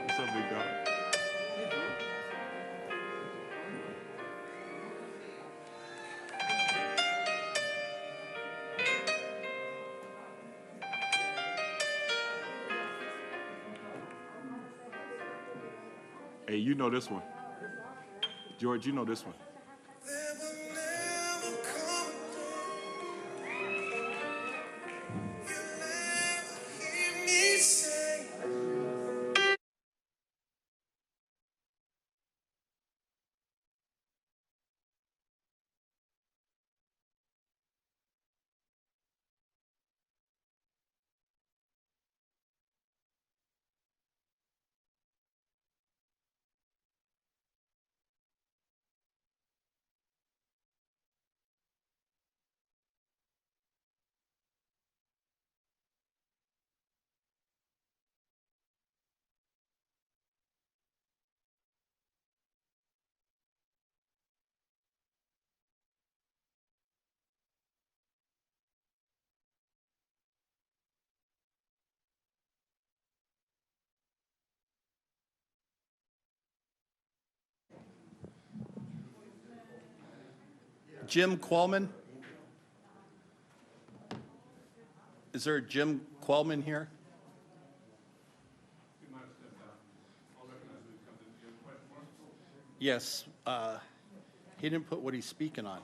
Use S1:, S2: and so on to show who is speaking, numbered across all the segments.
S1: What's up, big dog? Hey, you know this one. George, you know this one.
S2: Jim Qualman? Is there a Jim Qualman here? Yes. He didn't put what he's speaking on.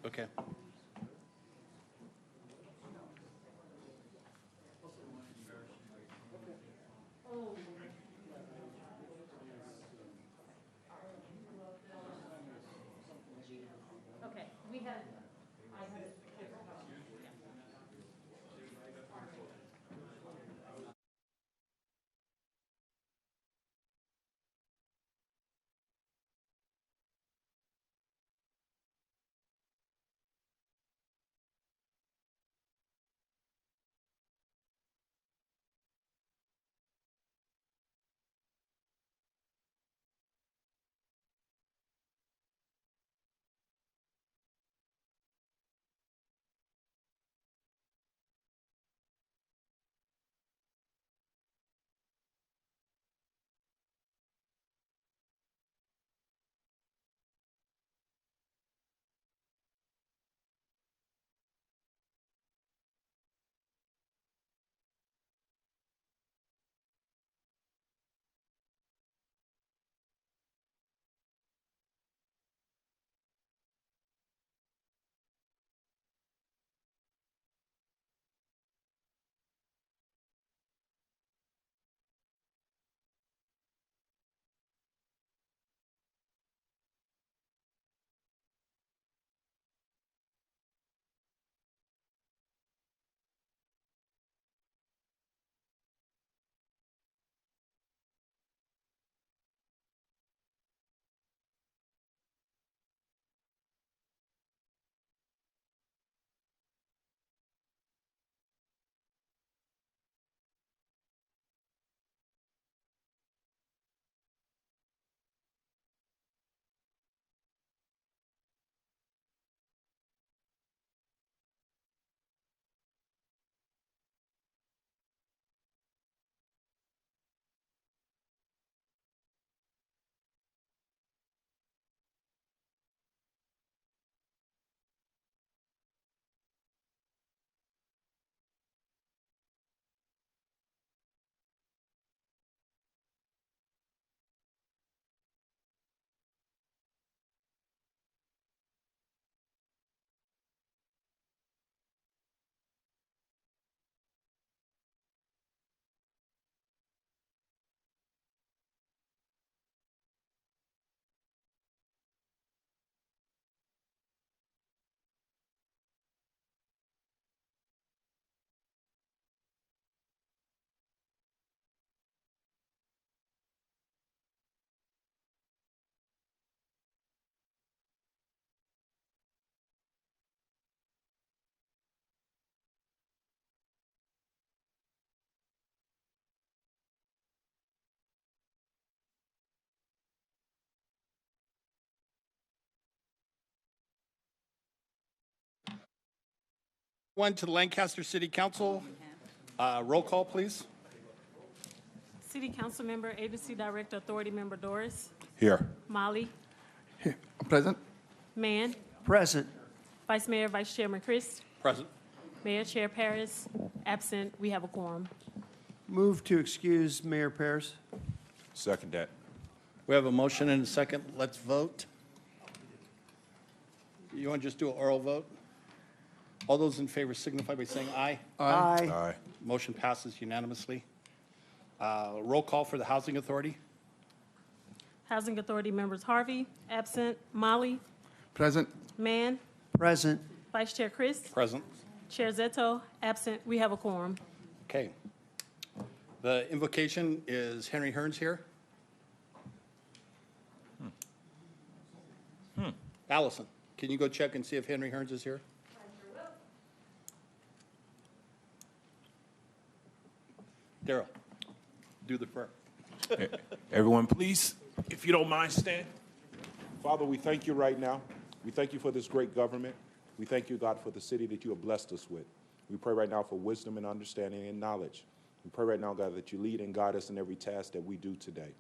S2: Okay.
S3: Okay, we had, I had
S2: One to the Lancaster City Council. Roll call, please.
S3: City Council Member, Agency Director, Authority Member Doris,
S1: Here.
S3: Molly,
S4: Present.
S3: Mann,
S4: Present.
S3: Vice Mayor, Vice Chairman Christ,
S2: Present.
S3: Mayor Chair Paris, absent. We have a quorum.
S4: Move to excuse Mayor Paris.
S1: Second that.
S2: We have a motion and a second. Let's vote. You want to just do an oral vote? All those in favor signify by saying aye.
S4: Aye.
S1: Aye.
S2: Motion passes unanimously. Roll call for the Housing Authority.
S3: Housing Authority Members Harvey, absent. Molly,
S4: Present.
S3: Mann,
S4: Present.
S3: Vice Chair Christ,
S2: Present.
S3: Chair Zeto, absent. We have a quorum.
S2: Okay. The invocation is Henry Hearns here. Allison, can you go check and see if Henry Hearns is here? Daryl, do the prayer.
S1: Everyone, please, if you don't mind, stand. Father, we thank you right now. We thank you for this great government. We thank you, God, for the city that you have blessed us with. We pray right now for wisdom and understanding and knowledge. We pray right now, God, that you lead and guide us in every task that we do today.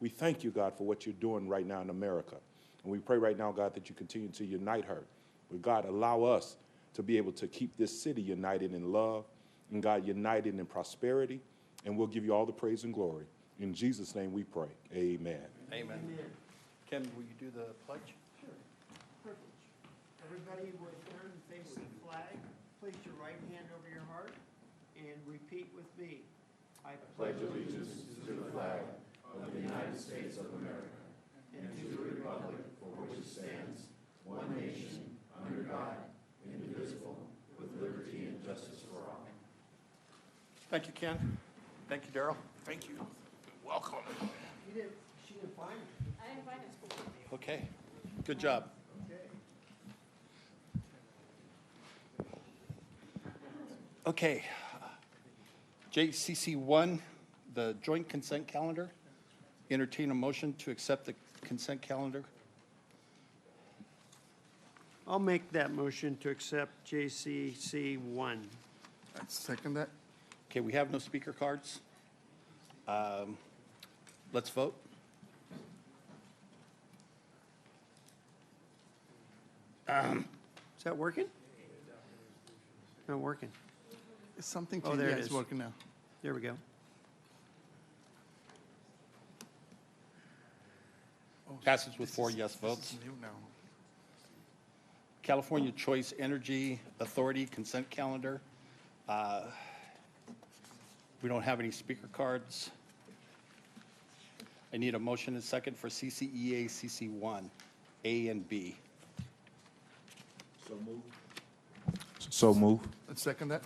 S1: We thank you, God, for what you're doing right now in America. And we pray right now, God, that you continue to unite her. But God, allow us to be able to keep this city united in love and, God, united in prosperity. And we'll give you all the praise and glory. In Jesus' name we pray. Amen.
S2: Amen. Ken, will you do the pledge?
S4: Privilege. Everybody would turn and face the flag, place your right hand over your heart, and repeat with me. I pledge allegiance to the flag of the United States of America and to the republic for which it stands, one nation, under God, indivisible, with liberty and justice for all.
S2: Thank you, Ken. Thank you, Daryl.
S1: Thank you. Welcome.
S4: She didn't find it.
S3: I invited.
S2: Okay, good job. Okay, JCC 1, the joint consent calendar. Entertain a motion to accept the consent calendar.
S4: I'll make that motion to accept JCC 1.
S5: I second that.
S2: Okay, we have no speaker cards. Let's vote.
S4: Is that working? Not working.
S5: It's something
S4: Oh,
S5: to,
S4: there
S5: yeah,
S4: it
S5: it's
S4: is.
S5: working now.
S4: There we go.
S2: Passes with 4 yes votes.
S5: This is new now.
S2: California Choice Energy Authority consent calendar. We don't have any speaker cards. I need a motion and second for CCEA CC1, A and B.
S1: So move.
S5: I second that.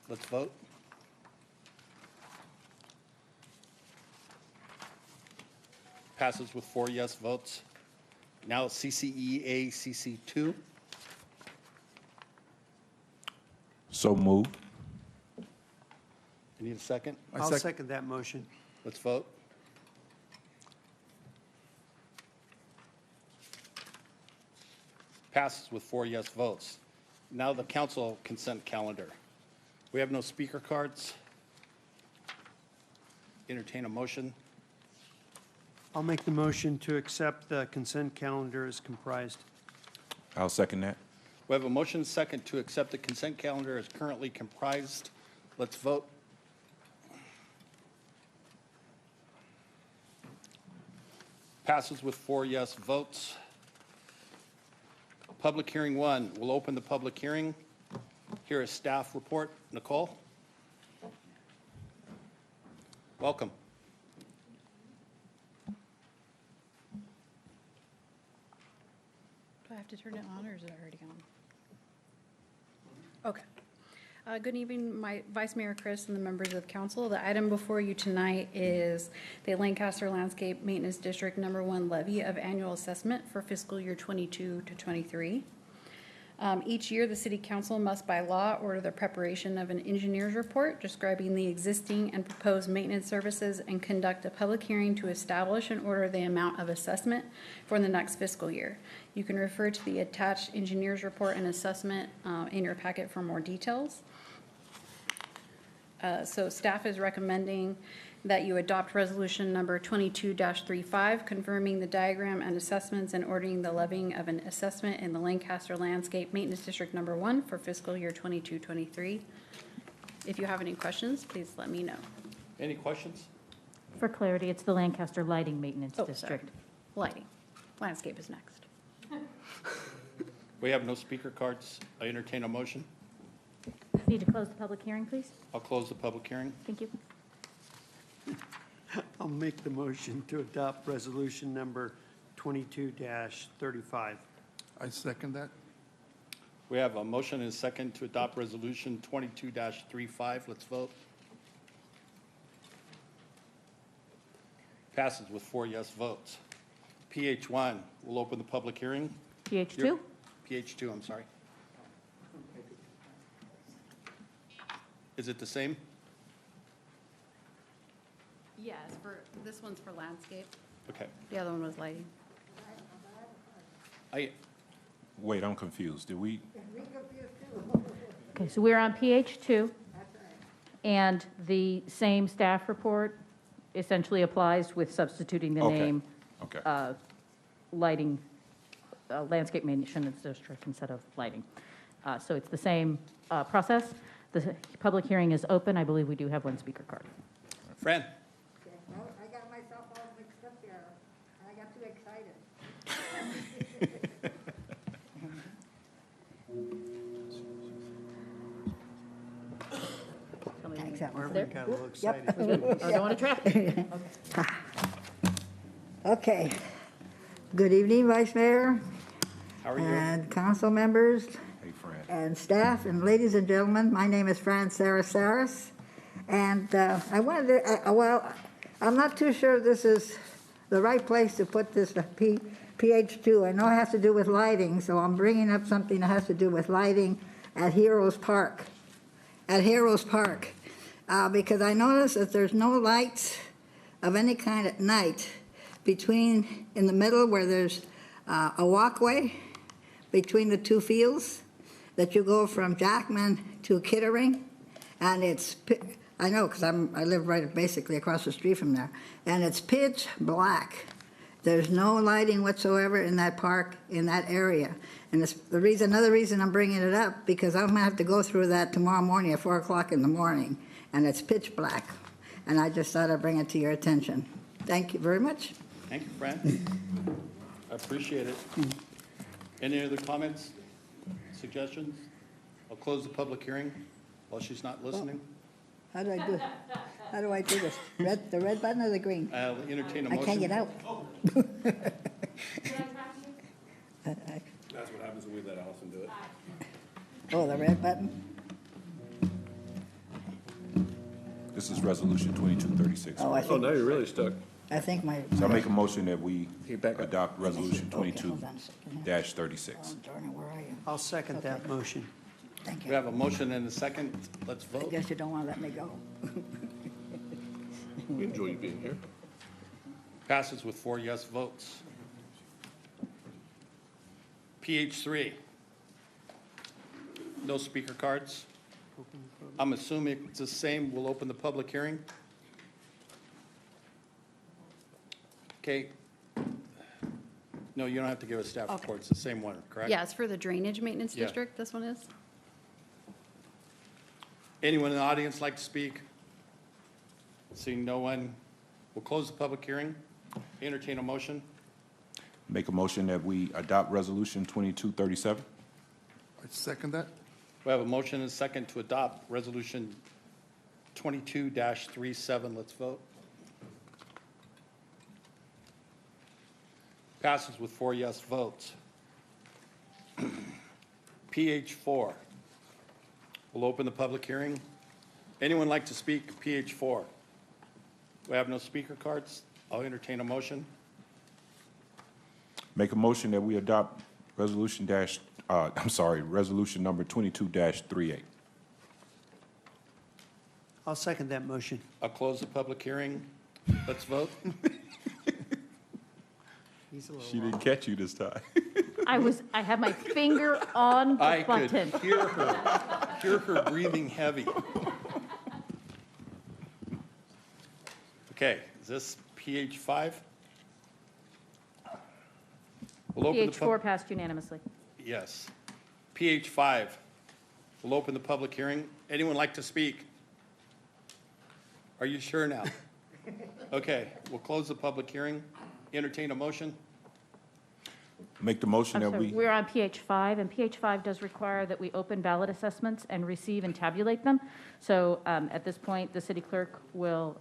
S2: Let's vote. Passes with 4 yes votes. Now CCEA CC2.
S1: So move.
S2: I need a second.
S4: I'll second that motion.
S2: Let's vote. Passes with 4 yes votes. Now the council consent calendar. We have no speaker cards. Entertain a motion.
S4: I'll make the motion to accept the consent calendar as comprised.
S1: I'll second that.
S2: We have a motion second to accept the consent calendar as currently comprised. Let's vote. Passes with 4 yes votes. Public hearing 1. We'll open the public hearing. Here is staff report. Nicole? Welcome.
S6: Do I have to turn it on, or is it already on? Okay. Good evening, my Vice Mayor Chris and the members of council. The item before you tonight is the Lancaster Landscape Maintenance District #1 levy of annual assessment for fiscal year 22 to 23. Each year, the city council must by law order the preparation of an engineer's report describing the existing and proposed maintenance services and conduct a public hearing to establish and order the amount of assessment for the next fiscal year. You can refer to the attached engineer's report and assessment in your packet for more details. So staff is recommending that you adopt resolution number 22-35, confirming the diagram and assessments and ordering the levying of an assessment in the Lancaster Landscape Maintenance District Number 1 for fiscal year 22-23. If you have any questions, please let me know.
S2: Any questions?
S7: For clarity, it's the Lancaster Lighting Maintenance
S6: Oh, sorry.
S7: District.
S6: Lighting. Landscape is next.
S2: We have no speaker cards. I entertain a motion.
S7: Need to close the public hearing, please?
S2: I'll close the public hearing.
S7: Thank you.
S4: I'll make the motion to adopt resolution number 22-35.
S5: I second that.
S2: We have a motion and a second to adopt resolution 22-35. Let's vote. Passes with 4 yes votes. PH1, we'll open the public hearing.
S7: PH2?
S2: PH2, I'm sorry. Is it the same?
S6: Yes, this one's for landscape.
S2: Okay.
S6: The other one was lighting.
S1: Wait, I'm confused. Did we,
S7: Okay, so we're on PH2. And the same staff report essentially applies with substituting the
S1: Okay.
S7: name
S1: okay.
S7: lighting, landscape maintenance district instead of lighting. So it's the same process. The public hearing is open. I believe we do have one speaker card.
S2: Fran?
S8: Okay, well, I got myself all mixed up there. I got too excited.
S7: Tell me when
S8: Thanks,
S7: you're-
S8: Ellen.
S4: Marvin got a little excited.
S7: I don't want to trap you.
S8: Okay. Good evening, Vice Mayor
S2: How are you?
S8: and council members
S1: Hey, Fran.
S8: and staff, and ladies and gentlemen, my name is Fran Saras. And I wanted to, well, I'm not too sure this is the right place to put this PH2. I know it has to do with lighting, so I'm bringing up something that has to do with lighting at Heroes Park. At Heroes Park. Because I noticed that there's no lights of any kind at night between, in the middle where there's a walkway between the two fields that you go from Jackman to Kittering. And I know, because I live right basically across the street from there, and it's pitch black. There's no lighting whatsoever in that park, in that area. And it's another reason I'm bringing it up, because I'm gonna have to go through that tomorrow morning at 4 o'clock in the morning, and it's pitch black. And I just thought I'd bring it to your attention. Thank you very much.
S2: Thank you, Fran. I appreciate it. Any other comments, suggestions? I'll close the public hearing while she's not listening.
S8: How do I do this? The red button or the green?
S2: I'll entertain a
S8: I
S2: motion.
S8: can't get out.
S9: That's what happens when we let Allison do it.
S8: Oh, the red button?
S1: This is resolution 2236.
S8: Oh, I
S9: Oh, now
S8: think,
S9: you're really stuck.
S8: I think my.
S1: So I make a motion that we
S9: Hey, back up.
S1: adopt resolution
S8: Okay, hold on a second here.
S1: 22-36.
S8: Oh, darn it, where are you?
S4: I'll second that motion.
S8: Thank
S2: We
S8: you.
S2: have a motion and a second. Let's
S8: I
S2: vote.
S8: guess you don't want to let me go.
S9: We enjoy you being here.
S2: Passes with 4 yes votes. PH3. No speaker cards. I'm assuming it's the same. We'll open the public hearing. Okay. No, you don't have to give a staff
S6: Okay.
S2: report. It's the same one, correct?
S6: Yeah, it's for the drainage maintenance
S2: Yeah.
S6: district, this one is.
S2: Anyone in the audience like to speak? Seeing no one, we'll close the public hearing. Entertain a motion.
S1: Make a motion that we adopt resolution 2237.
S5: I second that.
S2: We have a motion and a second to adopt Resolution 22-37. Let's vote. Passes with 4 yes votes. PH4. We'll open the public hearing. Anyone like to speak PH4? We have no speaker cards. I'll entertain a motion.
S1: Make a motion that we adopt resolution resolution number 22-38.
S4: I'll second that motion.
S2: I'll close the public hearing. Let's vote.
S4: He's a little
S1: She didn't catch you this time.
S7: I had my finger on
S2: I
S7: the
S2: could
S7: button.
S2: hear her breathing heavy. Okay, is this PH 5? We'll open the
S7: PH 4 passed unanimously.
S2: Yes. PH 5, we'll open the public hearing. Anyone like to speak? Are you sure now? Okay, we'll close the public hearing. Entertain a motion.
S1: Make the motion
S7: I'm
S1: that
S7: sorry,
S1: we,
S7: we're on PH 5, and PH 5 does require that we open ballot assessments and receive and tabulate them. So at this point, the city clerk will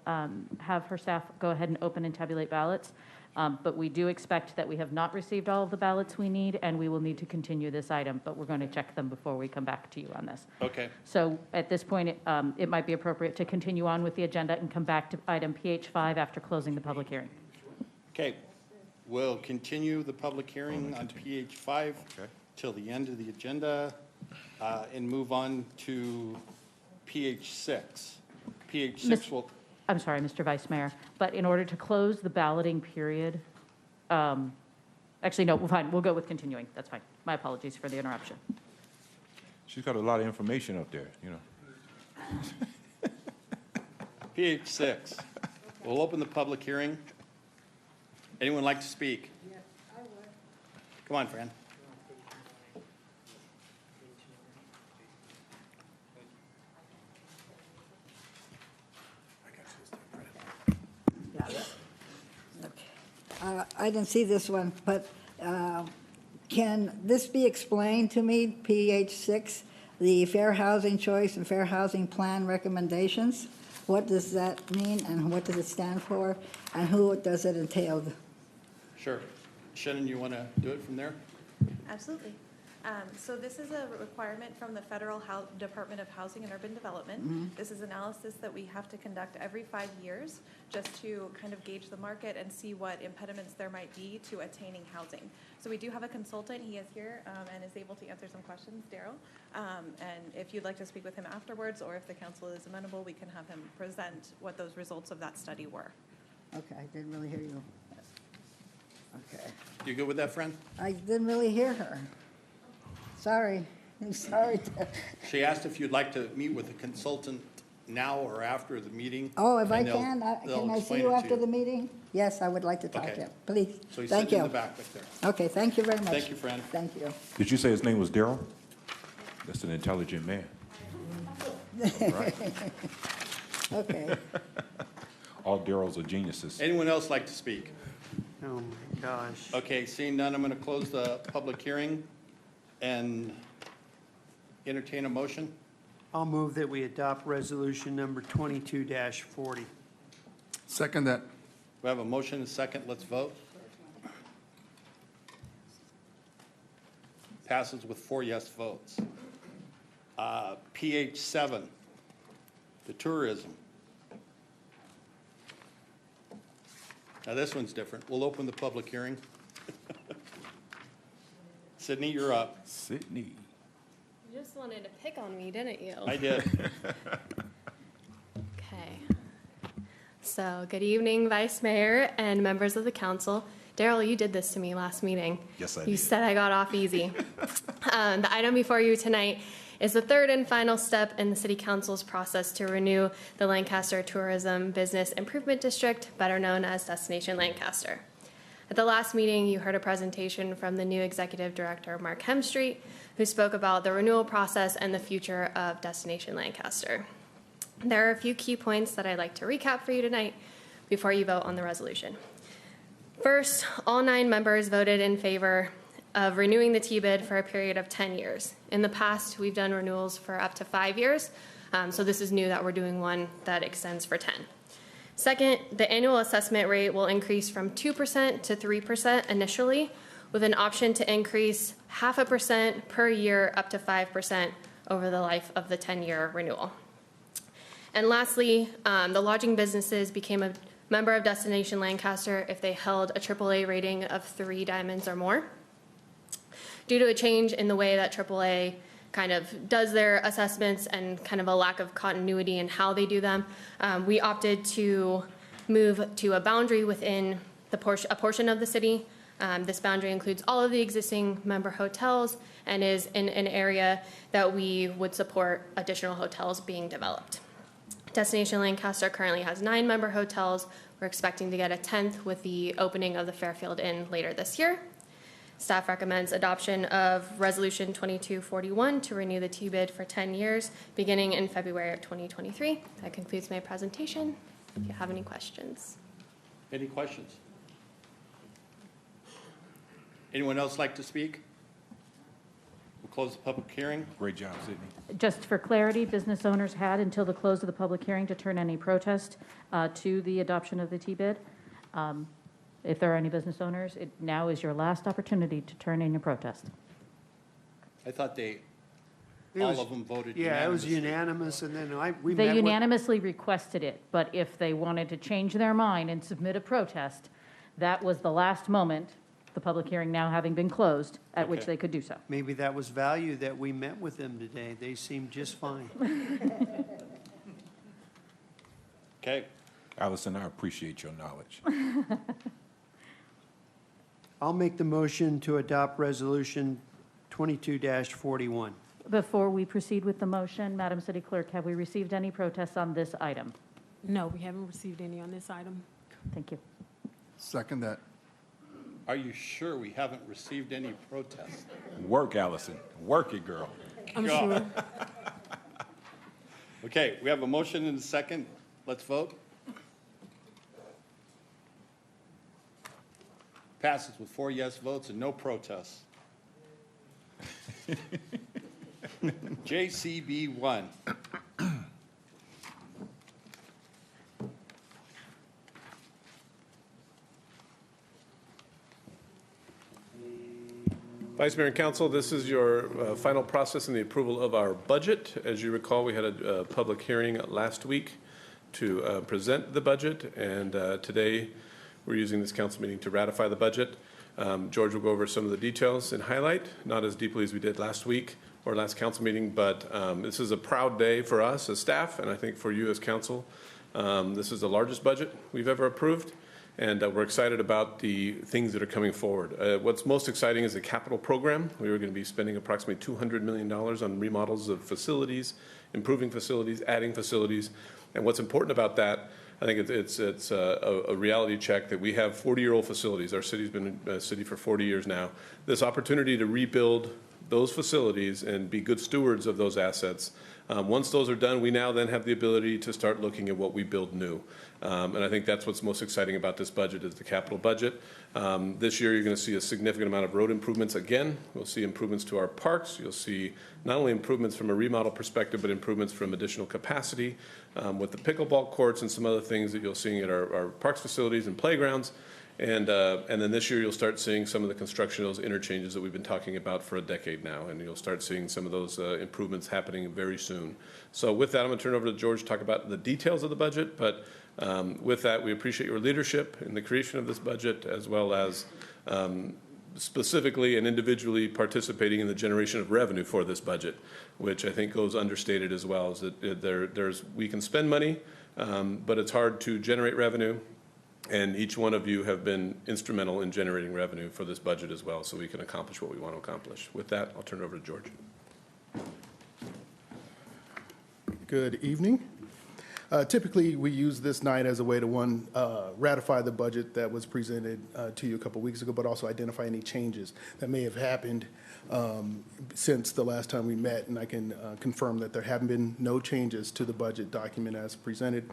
S7: have her staff go ahead and open and tabulate ballots. But we do expect that we have not received all of the ballots we need, and we will need to continue this item, but we're going to check them before we come back to you on this.
S2: Okay,
S7: So at this point, it might be appropriate to continue on with the agenda and come back to item PH 5 after closing the public hearing.
S2: okay. We'll continue the public hearing on PH 5
S1: Okay.
S2: till the end of the agenda and move on to PH 6. PH 6 will,
S7: I'm sorry, Mr. Vice Mayor, but in order to close the balloting period, actually, no, we're fine, we'll go with continuing, that's fine. My apologies for the interruption.
S1: she's got a lot of information up there, you know.
S2: PH 6. We'll open the public hearing. Anyone like to speak? Yes, I would. Come on, Fran.
S8: I didn't see this one, but can this be explained to me, PH 6, the Fair Housing Choice and Fair Housing Plan recommendations? What does that mean, and what does it stand for, and who does it entail?
S2: Sure. Shannon, you want to do it from there?
S10: Absolutely. So this is a requirement from the Federal Department of Housing and Urban Development. This is analysis that we have to conduct every 5 years just to kind of gauge the market and see what impediments there might be to attaining housing. So we do have a consultant. He is here and is able to answer some questions, Daryl. And if you'd like to speak with him afterwards, or if the council is amenable, we can have him present what those results of that study were.
S8: Okay, I didn't really hear you. Okay.
S2: You good with that, Fran?
S8: I didn't really hear her. Sorry. I'm sorry.
S2: She asked if you'd like to meet with a consultant now or after the meeting.
S8: Oh, if I
S2: and they'll-
S8: can,
S2: they'll
S8: can I see
S2: explain
S8: you
S2: it to
S8: after the meeting? Yes, I would like to talk to
S2: Okay.
S8: him, please.
S2: So he's
S8: Thank
S2: sitting in
S8: you.
S2: the back right there.
S8: Okay, thank you very much.
S2: Thank you, Fran.
S8: Thank you.
S1: Did you say his name was Daryl? That's an intelligent man. All right.
S8: Okay.
S1: All Daryls are geniuses.
S2: Anyone else like to speak?
S4: Oh, my gosh.
S2: Okay, seeing none, I'm going to close the public hearing and entertain a motion.
S4: I'll move that we adopt resolution number 22-40.
S5: Second that.
S2: We have a motion and a second. Let's vote. Passes with 4 yes votes. PH 7, the tourism. Now, this one's different. We'll open the public hearing. Sydney, you're up.
S1: Sydney.
S11: You just wanted to pick on me, didn't you?
S2: I did.
S11: Okay. So, good evening, Vice Mayor and members of the council. Daryl, you did this to me last meeting.
S1: Yes, I
S11: You
S1: did.
S11: said I got off easy. The item before you tonight is the third and final step in the City Council's process to renew the Lancaster Tourism Business Improvement District, better known as Destination Lancaster. At the last meeting, you heard a presentation from the new Executive Director, Mark Hemstreet, who spoke about the renewal process and the future of Destination Lancaster. There are a few key points that I'd like to recap for you tonight before you vote on the resolution. First, all 9 members voted in favor of renewing the T-bid for a period of 10 years. In the past, we've done renewals for up to 5 years, so this is new that we're doing one that extends for 10. Second, the annual assessment rate will increase from 2% to 3% initially, with an option to increase 0.5% per year up to 5% over the life of the 10-year renewal. And lastly, the lodging businesses became a member of Destination Lancaster if they held a AAA rating of 3 diamonds or more. due to a change in the way that AAA kind of does their assessments and kind of a lack of continuity in how they do them, we opted to move to a boundary within a portion of the city. This boundary includes all of the existing member hotels and is in an area that we would support additional hotels being developed. Destination Lancaster currently has 9 member hotels. We're expecting to get a 10th with the opening of the Fairfield Inn later this year. Staff recommends adoption of Resolution 2241 to renew the T-bid for 10 years, beginning in February of 2023. That concludes my presentation. If you have any questions.
S2: Any questions? Anyone else like to speak? We'll close the public hearing.
S1: Great job, Sydney.
S7: Just for clarity, business owners had until the close of the public hearing to turn any protest to the adoption of the T-bid. If there are any business owners, now is your last opportunity to turn in your protest.
S2: I thought
S4: It
S2: all
S4: was-
S2: of them voted
S4: Yeah, it was
S2: unanimously.
S4: unanimous, and then we
S7: They
S4: met with,
S7: unanimously requested it, but if they wanted to change their mind and submit a protest, that was the last moment, the public hearing now having been closed, at which
S2: Okay.
S7: they could do so.
S4: maybe that was value that we met with them today. They seemed just fine.
S2: Okay,
S1: Allison, I appreciate your knowledge.
S4: I'll make the motion to adopt Resolution 22-41.
S7: Before we proceed with the motion, Madam City Clerk, have we received any protests on this item?
S3: No, we haven't received any on this item.
S7: Thank you.
S5: Second that.
S2: are you sure we haven't received any protests?
S1: Work, Allison. Work it, girl.
S3: I'm
S2: God.
S3: sure.
S2: Okay, we have a motion and a second. Let's vote. Passes with 4 yes votes and no protests. JCB 1.
S9: Vice Mayor and Council, this is your final process in the approval of our budget. As you recall, we had a public hearing last week to present the budget, and today we're using this council meeting to ratify the budget. George will go over some of the details and highlight, not as deeply as we did last week or last council meeting, but this is a proud day for us as staff, and I think for you as council. This is the largest budget we've ever approved, and we're excited about the things that are coming forward. What's most exciting is the capital program. We are going to be spending approximately $200 million on remodels of facilities, improving facilities, adding facilities, and what's important about that, I think it's a reality check that we have 40-year-old facilities. Our city's been a city for 40 years now. This opportunity to rebuild those facilities and be good stewards of those assets. Once those are done, we now then have the ability to start looking at what we build new. And I think that's what's most exciting about this budget is the capital budget. This year, you're going to see a significant amount of road improvements again. We'll see improvements to our parks. You'll see not only improvements from a remodel perspective, but improvements from additional capacity with the pickleball courts and some other things that you'll see at our parks facilities and playgrounds. And then this year, you'll start seeing some of the construction of those interchanges that we've been talking about for a decade now, and you'll start seeing some of those improvements happening very soon. So with that, I'm going to turn it over to George to talk about the details of the budget, but with that, we appreciate your leadership in the creation of this budget, as well as specifically and individually participating in the generation of revenue for this budget, which I think goes understated as well, is that we can spend money, but it's hard to generate revenue. And each one of you have been instrumental in generating revenue for this budget as well, so we can accomplish what we want to accomplish. With that, I'll turn it over to George.
S12: Good evening. Typically, we use this night as a way to, ratify the budget that was presented to you a couple weeks ago, but also identify any changes that may have happened since the last time we met. And I can confirm that there have been no changes to the budget document as presented.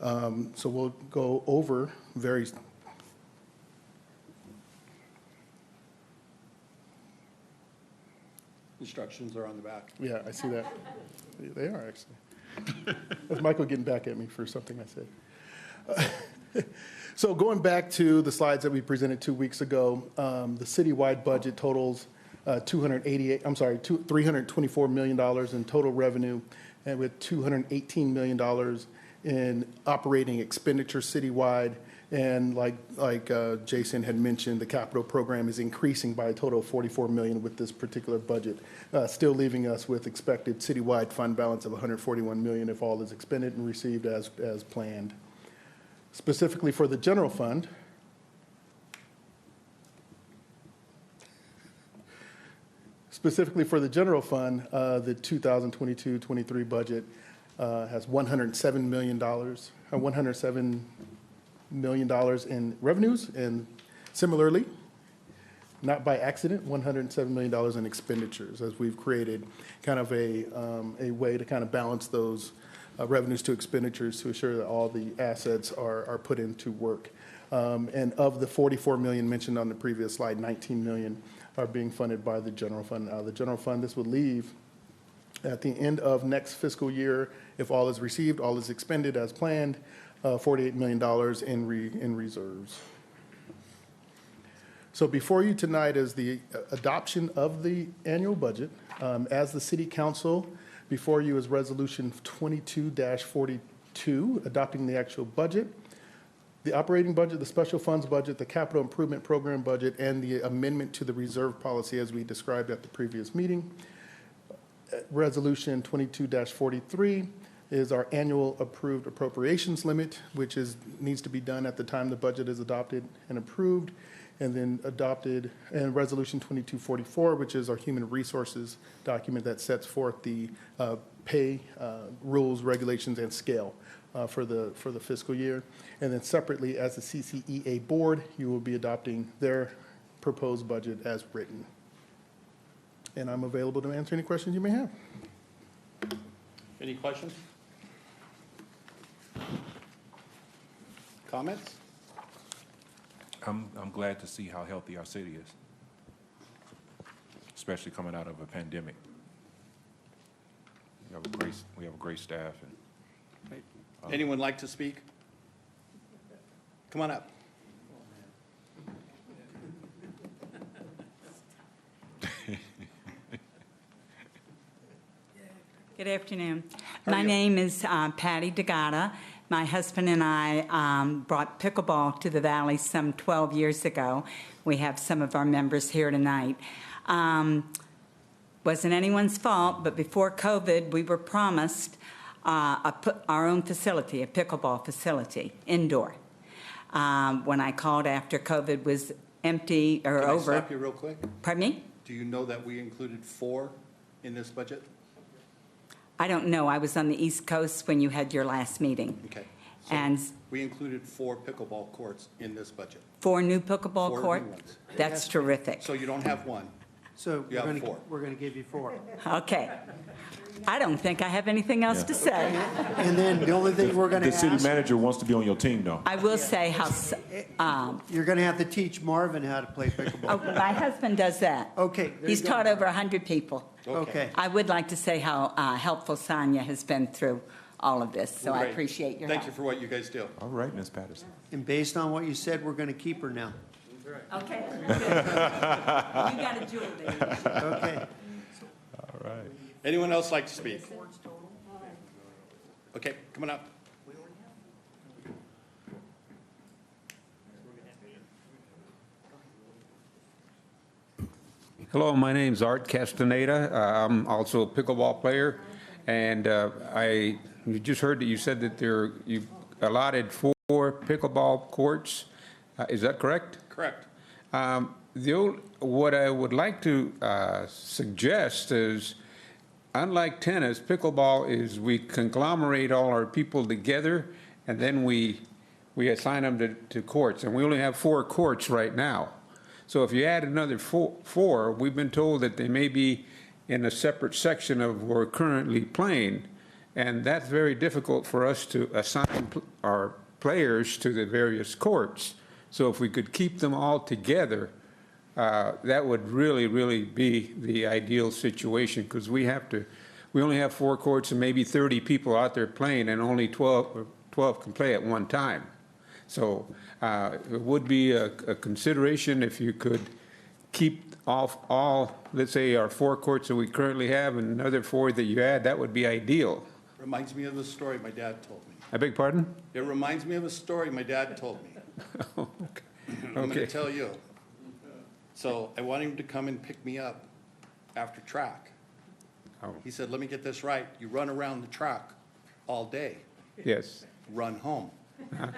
S12: So we'll go over
S2: Instructions are on the back.
S12: Yeah, I see that. They are, actually. That's Michael getting back at me for something I said. So going back to the slides that we presented 2 weeks ago, the citywide budget totals $324 million in total revenue, and with $218 million in operating expenditure citywide, And like Jason had mentioned, the capital program is increasing by a total of $44 million with this particular budget, still leaving us with expected citywide fund balance of $141 million if all is expended and received as planned. Specifically for the general fund, the 2022-23 budget has $107 million in revenues, and similarly, not by accident, $107 million in expenditures, as we've created kind of a way to kind of balance those revenues to expenditures to ensure that all the assets are put into work. And of the $44 million mentioned on the previous slide, $19 million are being funded by the general fund. Now, the general fund, this would leave at the end of next fiscal year, if all is received, all is expended as planned, $48 million in reserves. So before you tonight is the adoption of the annual budget. As the City Council, before you is Resolution 22-42, adopting the actual budget, the operating budget, the special funds budget, the capital improvement program budget, and the amendment to the reserve policy as we described at the previous meeting. Resolution 22-43 is our annual approved appropriations limit, which needs to be done at the time the budget is adopted and approved, and then adopted, and Resolution 2244, which is our human resources document that sets forth the pay rules, regulations, and scale for the fiscal year. And then separately, as the CCEA board, you will be adopting their proposed budget as written. And I'm available to answer any questions you may have.
S2: Any questions? Comments?
S1: I'm glad to see how healthy our city is, especially coming out of a pandemic. We have a great staff. And,
S2: Anyone like to speak? Come on up.
S13: Good afternoon. My name is Patty DeGata. My husband and I brought pickleball to the Valley some 12 years ago. We have some of our members here tonight. Wasn't anyone's fault, but before COVID, we were promised our own facility, a pickleball facility, indoor. When I called after COVID was empty or
S2: Can
S13: over.
S2: I stop you real quick?
S13: Pardon me?
S2: Do you know that we included 4 in this budget?
S13: I don't know. I was on the East Coast when you had your last meeting.
S2: Okay. So
S13: And
S2: we included 4 pickleball courts in this budget.
S13: 4 new pickleball
S2: 4 new
S13: courts?
S2: ones.
S13: That's terrific.
S2: So you don't have 1.
S4: So
S2: You have 4.
S4: we're gonna give you 4.
S13: Okay. I don't think I have anything else to say.
S4: And then the only thing we're gonna
S1: the city
S4: ask,
S1: manager wants to be on your team, though.
S13: I will say how,
S4: you're gonna have to teach Marvin how to play
S13: oh,
S4: pickleball.
S13: my husband does that.
S4: Okay. there
S13: He's
S4: you go.
S13: taught over 100 people.
S4: Okay.
S13: I would like to say how helpful Sonia has been through all of this, so I
S2: Great.
S13: appreciate your
S2: Thank you
S13: help.
S2: for what you guys do.
S1: All right, Ms. Patterson.
S4: And based on what you said, we're gonna keep her now.
S13: Okay. Good. You got a jewel there.
S4: Okay.
S1: All right.
S2: Anyone else like to speak? Okay, come on up.
S14: Hello, my name's Art Castaneda. I'm also a pickleball player, and you just heard that you said that you allotted 4 pickleball courts. Is that correct?
S2: Correct.
S14: What I would like to suggest is, unlike tennis, pickleball is we conglomerate all our people together, and then we assign them to courts, and we only have 4 courts right now. So if you add another 4, we've been told that they may be in a separate section of where we're currently playing, and that's very difficult for us to assign our players to the various courts. So if we could keep them all together, that would really, really be the ideal situation, because we only have 4 courts and maybe 30 people out there playing, and only 12 can play at one time. So it would be a consideration if you could keep off all, let's say, our 4 courts that we currently have and another 4 that you add. That would be ideal.
S2: Reminds me of the story my dad told me.
S14: I beg pardon?
S2: It reminds me of a story my dad told me. I'm going to
S14: Okay.
S2: tell you. So I want him to come and pick me up after track.
S14: Oh.
S2: He said, let me get this right. You run around the track all day,
S14: Yes,
S2: run home. I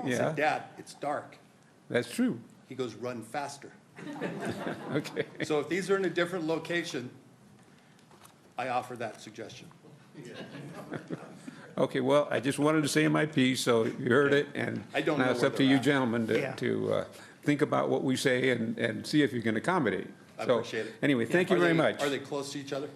S14: yeah,
S2: said, Dad, it's dark.
S14: that's true.
S2: He goes, run faster.
S14: Okay.
S2: So if these are in a different location, I offer that suggestion.
S14: Okay, well, I just wanted to say my piece, so you heard it, and
S2: I don't
S14: now
S2: know
S14: it's
S2: where
S14: up to
S2: they're
S14: you
S2: at.
S14: gentlemen
S4: Yeah.
S14: to think about what we say and see if you can accommodate.
S2: I
S14: So,
S2: appreciate it.
S14: Anyway, thank you
S2: Are
S14: very
S2: they-
S14: much.
S2: Are they close to each other?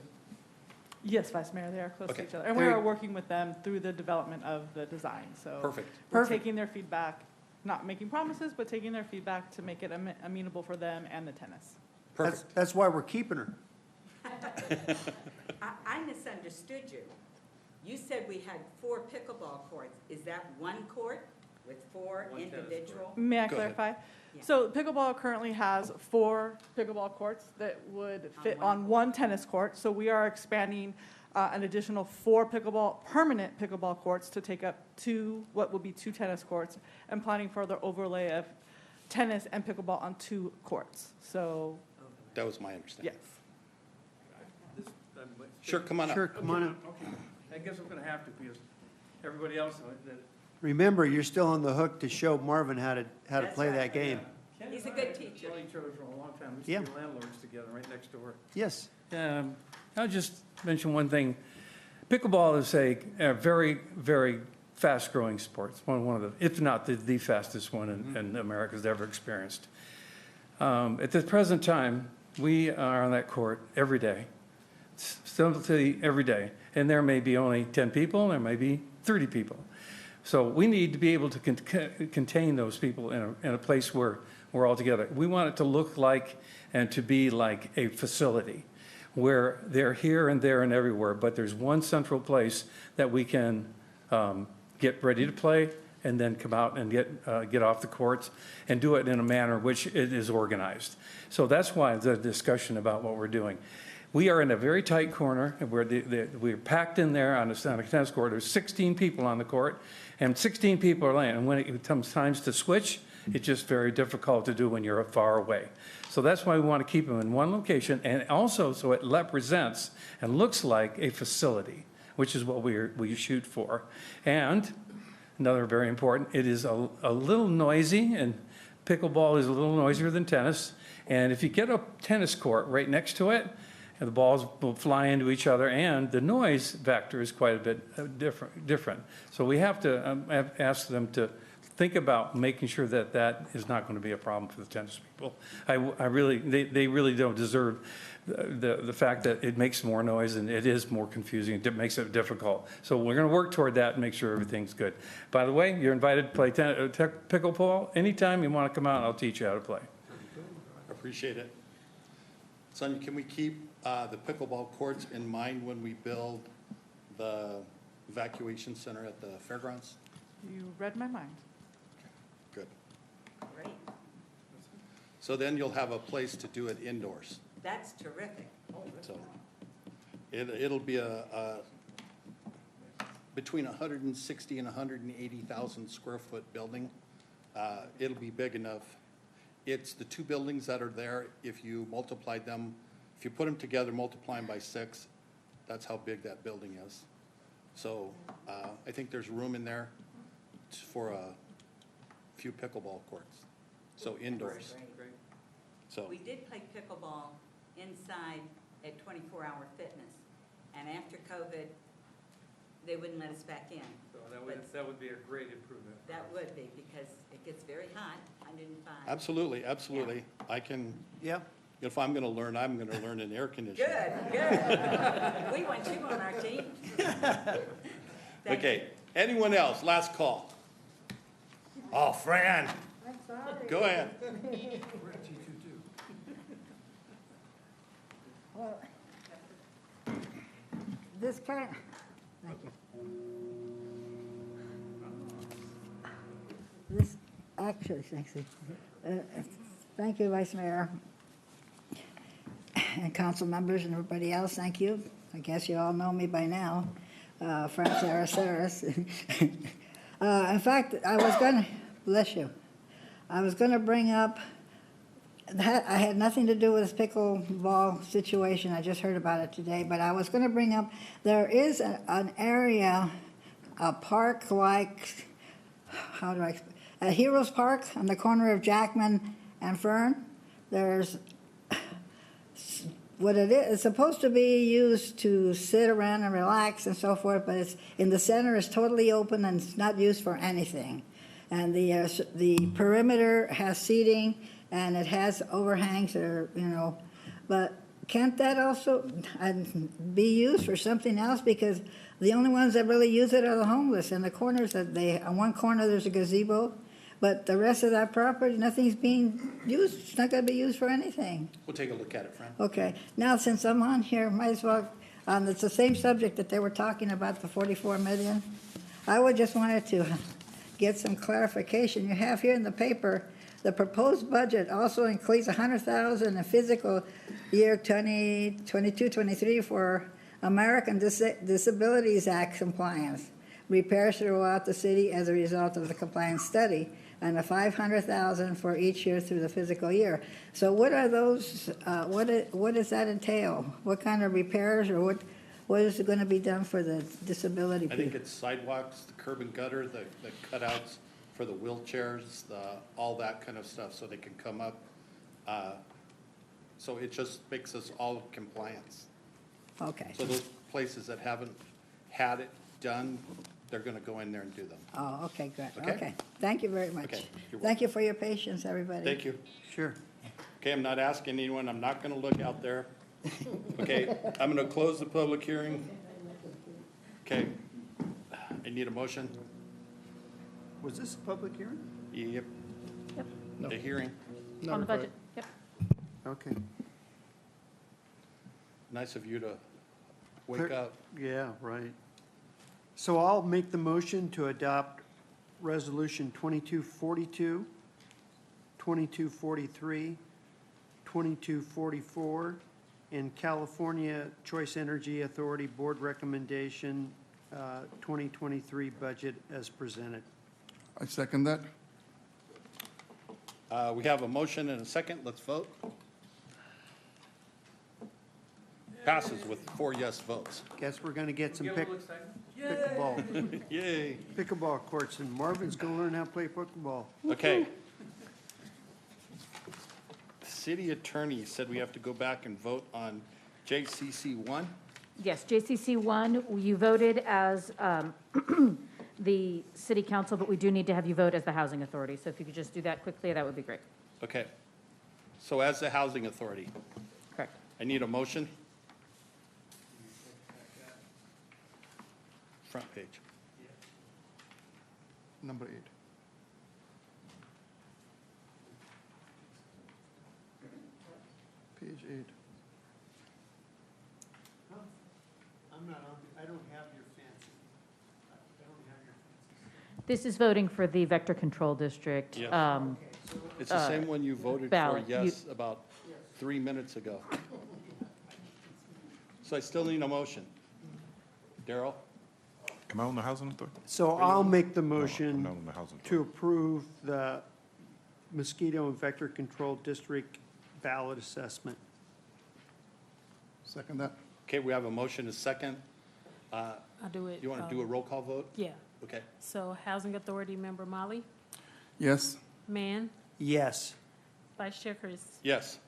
S15: Yes, Vice Mayor, they are close to
S2: Okay.
S15: each other. And we are working with them through the development of the design, so.
S2: Perfect.
S15: We're
S4: Perfect.
S15: taking their feedback, not making promises, but taking their feedback to make it amenable for them and the tennis.
S2: Perfect.
S4: That's why we're keeping her.
S13: I misunderstood you. You said we had 4 pickleball courts. Is that one court with 4 individual?
S15: May I
S2: Go ahead.
S15: clarify?
S13: Yeah.
S15: So pickleball currently has 4 pickleball courts that would fit on one tennis court. So we are expanding an additional 4 permanent pickleball courts to take up what would be 2 tennis courts, and planning further overlay of tennis and pickleball on 2 courts. So,
S2: That was my understanding.
S15: yes.
S2: Sure, come on up.
S4: Sure, come on up.
S16: Okay, I guess I'm gonna have to, because everybody else,
S4: Remember, you're still on the hook to show Marvin how to
S13: That's
S4: play
S13: right.
S4: that game.
S16: Ken
S13: He's a
S16: and I
S13: good
S16: have
S13: teacher.
S16: known each other for a long time. We
S4: Yeah.
S16: used to be landlords together right next door.
S4: Yes.
S16: I'll just mention one thing. Pickleball is a very, very fast-growing sport. It's one of the, if not the fastest one in America's ever experienced. At the present time, we are on that court every day, simply every day. And there may be only 10 people, there may be 30 people. So we need to be able to contain those people in a place where we're all together. We want it to look like and to be like a facility where they're here and there and everywhere, but there's one central place that we can get ready to play and then come out and get off the courts and do it in a manner which it is organized. So that's why the discussion about what we're doing. We are in a very tight corner, and we're packed in there on a tennis court. There's 16 people on the court, and 16 people are laying. And when it comes times to switch, it's just very difficult to do when you're far away. So that's why we want to keep them in one location, and also so it represents and looks like a facility, which is what we shoot for. And another very important, it is a little noisy, and pickleball is a little noisier than tennis. And if you get a tennis court right next to it, and the balls will fly into each other, and the noise factor is quite a bit different. So we have to ask them to think about making sure that that is not going to be a problem for the tennis people. They really don't deserve the fact that it makes more noise and it is more confusing. It makes it difficult. So we're going to work toward that and make sure everything's good. By the way, you're invited to play pickleball anytime you want to come out. I'll teach you how to play.
S2: Appreciate it. Sonia, can we keep the pickleball courts in mind when we build the evacuation center at the fairgrounds?
S15: You read my mind.
S2: Good.
S13: Great.
S2: So then you'll have a place to do it indoors.
S13: That's terrific.
S2: So it'll be between 160 and 180,000 square foot building. It'll be big enough. It's the 2 buildings that are there. If you multiplied them, if you put them together, multiply them by 6, that's how big that building is. So I think there's room in there for a few pickleball courts, so indoors.
S13: Great.
S2: So
S13: We did play pickleball inside at 24-Hour Fitness, and after COVID, they wouldn't let us back in.
S16: So that would be a great improvement.
S13: That would be, because it gets very hot, 105.
S2: absolutely, absolutely. I can,
S4: Yeah.
S2: if I'm going to learn, I'm going to learn in air conditioning.
S13: Good. We want you on our team. Thank
S2: Okay, anyone else? Last call. Oh, Fran.
S8: I'm sorry.
S2: Go ahead.
S8: Well, this kind, thank you. This, actually, thank you, Vice Mayor, and council members and everybody else, thank you. I guess you all know me by now, Fran Saras. In fact, I was going to Bless you. I was going to bring up, I had nothing to do with this pickleball situation. I just heard about it today. But I was going to bring up, there is an area, a park like, how do I, a Heroes Park on the corner of Jackman and Fern. There's, what it is, it's supposed to be used to sit around and relax and so forth, but it's in the center, is totally open and it's not used for anything. And the perimeter has seating and it has overhangs or, you know, but can't that also be used for something else? Because the only ones that really use it are the homeless. And the corners that on one corner there's a gazebo, but the rest of that property, nothing's being used. It's not going to be used for anything.
S2: We'll take a look at it, Fran.
S8: Okay. Now, since I'm on here, might as well, it's the same subject that they were talking about, the 44 million. I would just wanted to get some clarification. You have here in the paper, the proposed budget also includes $100,000 in fiscal year 2022-23 for American Disabilities Act compliance, repairs throughout the city as a result of the compliance study, and a $500,000 for each year through the fiscal year. So what are those, what does that entail? What kind of repairs, or what is going to be done for the disability
S2: I
S8: people?
S2: think it's sidewalks, the curb and gutter, the cutouts for the wheelchairs, all that kind of stuff, so they can come up. So it just makes us all compliance.
S8: Okay.
S2: So those places that haven't had it done, they're gonna go in there and do them.
S8: Oh, okay, good.
S2: Okay.
S8: Okay. Thank you very much.
S2: Okay, you're
S8: Thank you for your patience, everybody.
S2: Thank you.
S4: Sure.
S2: Okay, I'm not asking anyone, I'm not gonna look out there. Okay, I'm gonna close the public hearing. Okay, I need a motion.
S4: Was this a public hearing?
S2: Yep.
S7: Yep.
S2: The hearing.
S7: On the budget, yep.
S4: Okay.
S2: Nice of you to wake
S4: Clear-
S2: up.
S4: Yeah, right. So I'll make the motion to adopt Resolution 2242, 2243, 2244, and California Choice Energy Authority Board Recommendation 2023 budget as presented.
S5: I second that.
S2: We have a motion and a second, let's vote. Passes with 4 yes votes.
S4: Guess we're going to get some pickleball.
S2: Yay.
S4: Pickleball courts, and Marvin's going to learn how to play pickleball.
S2: Okay. The city attorney said we have to go back and vote on JCC 1.
S7: Yes, JCC 1, you voted as the city council, but we do need to have you vote as the housing authority. So if you could just do that quickly, that would be great.
S2: Okay. So as the housing authority,
S7: Correct.
S2: I need a motion. Front page.
S5: Number 8. Page 8.
S4: I'm not on, I don't have your fancy. I don't have your fancy.
S7: This is voting for the vector control district.
S2: Yes.
S7: Um,
S2: It's the same one you voted for
S7: ballot.
S2: yes about 3 minutes ago. So I still need a motion. Daryl?
S1: Am I on the housing authority?
S4: So I'll make the
S1: I'm
S4: motion
S1: not on the housing authority.
S4: to approve the mosquito and vector control district ballot assessment.
S5: Second that.
S2: Okay, we have a motion, a second.
S3: I'll do it.
S2: You want to do a roll call vote?
S3: Yeah.
S2: Okay.
S3: So Housing Authority Member Molly,
S5: Yes.
S3: Mann,
S4: Yes.
S3: Vice Chair Chris.
S2: Yes.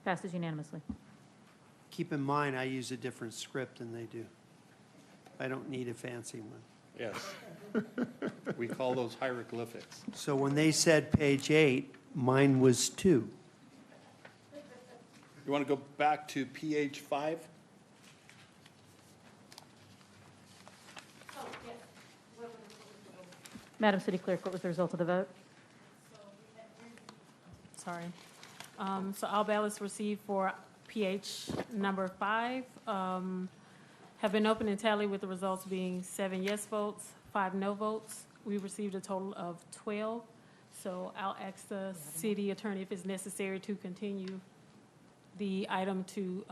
S7: Passes unanimously.
S4: Keep in mind, I use a different script than they do. I don't need a fancy one.
S2: Yes. We call those hieroglyphics.
S4: So when they said page 8, mine was 2.
S2: You want to go back to PH 5?
S7: Madam City Clerk, what was the result of the vote?
S3: Sorry. So all ballots received for PH number 5 have been opened and tallied, with the results being 7 yes votes, 5 no votes. We received a total of 12. So I'll ask the city attorney if it's necessary to continue the item to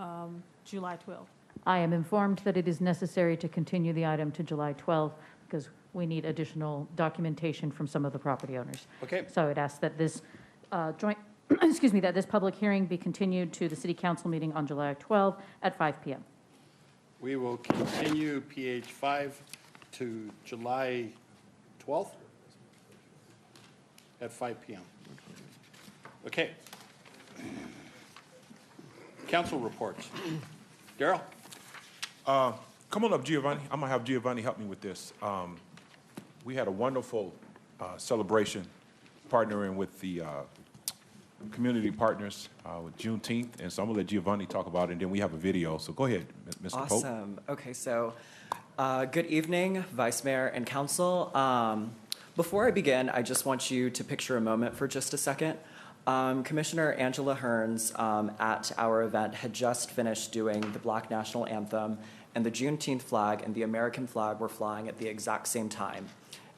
S3: July 12th.
S7: I am informed that it is necessary to continue the item to July 12th because we need additional documentation from some of the property owners.
S2: Okay.
S7: So I would ask that this joint, excuse me, that this public hearing be continued to the city council meeting on July 12 at 5 p.m.
S2: We will continue PH 5 to July 12th at 5 p.m. Okay. Council reports. Daryl?
S1: Come on up, Giovanni. I'm gonna have Giovanni help me with this. We had a wonderful celebration partnering with the community partners with Juneteenth, and so I'm gonna let Giovanni talk about it, and then we have a video. So go ahead, Mr. Pope.
S17: Awesome. Okay, so good evening, Vice Mayor and Council. Before I begin, I just want you to picture a moment for just a second. Commissioner Angela Hearns at our event had just finished doing the Black National Anthem, and the Juneteenth flag and the American flag were flying at the exact same time.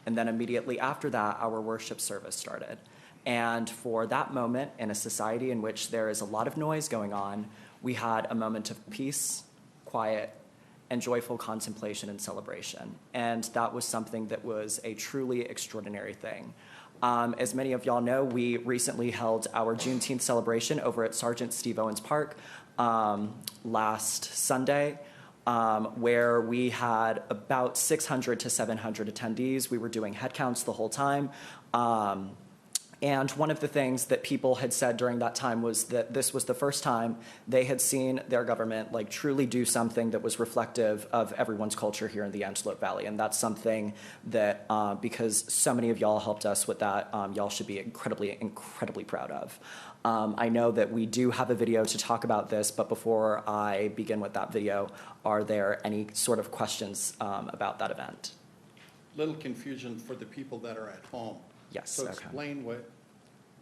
S17: And then immediately after that, our worship service started. And for that moment, in a society in which there is a lot of noise going on, we had a moment of peace, quiet, and joyful contemplation and celebration. And that was something that was a truly extraordinary thing. As many of y'all know, we recently held our Juneteenth celebration over at Sergeant Steve Owens Park last Sunday, where we had about 600 to 700 attendees. We were doing head counts the whole time. And one of the things that people had said during that time was that this was the first time they had seen their government like truly do something that was reflective of everyone's culture here in the Antelope Valley. And that's something that, because so many of y'all helped us with that, y'all should be incredibly, incredibly proud of. I know that we do have a video to talk about this, but before I begin with that video, are there any sort of questions about that event?
S2: Little confusion for the people that are at home.
S17: Yes,
S2: So
S17: okay.
S2: explain what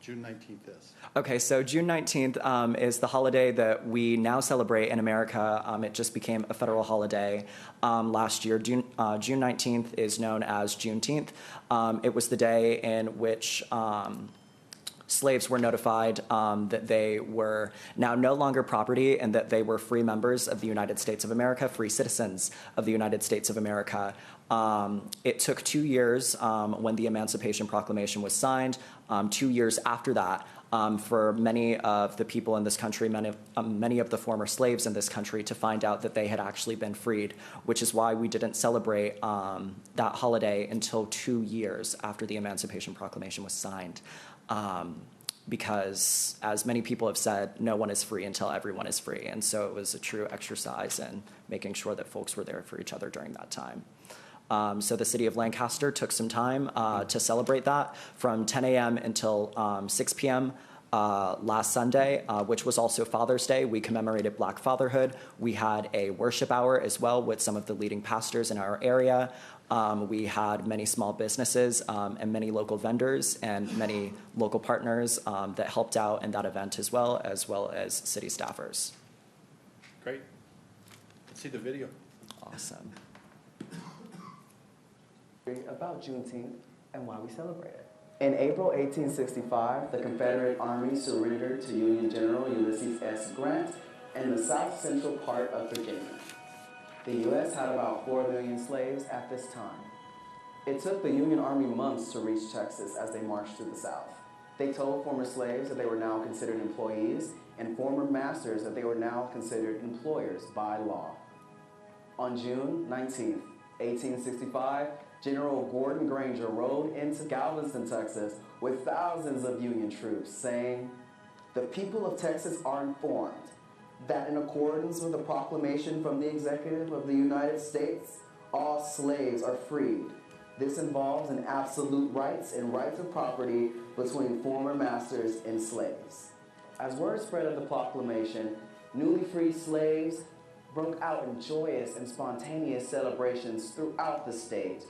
S2: June 19th is.
S17: Okay, so June 19th is the holiday that we now celebrate in America. It just became a federal holiday last year. June 19th is known as Juneteenth. It was the day in which slaves were notified that they were now no longer property and that they were free members of the United States of America, free citizens of the United States of America. It took 2 years when the Emancipation Proclamation was signed, 2 years after that, for many of the people in this country, many of the former slaves in this country, to find out that they had actually been freed, which is why we didn't celebrate that holiday until 2 years after the Emancipation Proclamation was signed. Because, as many people have said, no one is free until everyone is free. And so it was a true exercise in making sure that folks were there for each other during that time. So the city of Lancaster took some time to celebrate that from 10 a.m. until 6 p.m. Last Sunday, which was also Father's Day. We commemorated Black fatherhood. We had a worship hour as well with some of the leading pastors in our area. We had many small businesses and many local vendors and many local partners that helped out in that event as well as city staffers.
S2: Great. Let's see the video.
S17: Awesome.
S18: About Juneteenth and why we celebrate it. In April 1865, the Confederate Army surrendered to Union General Ulysses S. Grant in the south central part of Virginia. The U.S. had about 4 million slaves at this time. It took the Union Army months to reach Texas as they marched through the South. They told former slaves that they were now considered employees and former masters that they were now considered employers by law. On June 19, 1865, General Gordon Granger rode into Galveston, Texas, with thousands of Union troops, saying, "The people of Texas are informed that in accordance with a proclamation from the Executive of the United States, all slaves are freed. This involves an absolute rights and rights of property between former masters and slaves." As word spread of the proclamation, newly freed slaves broke out in joyous and spontaneous celebrations throughout the state.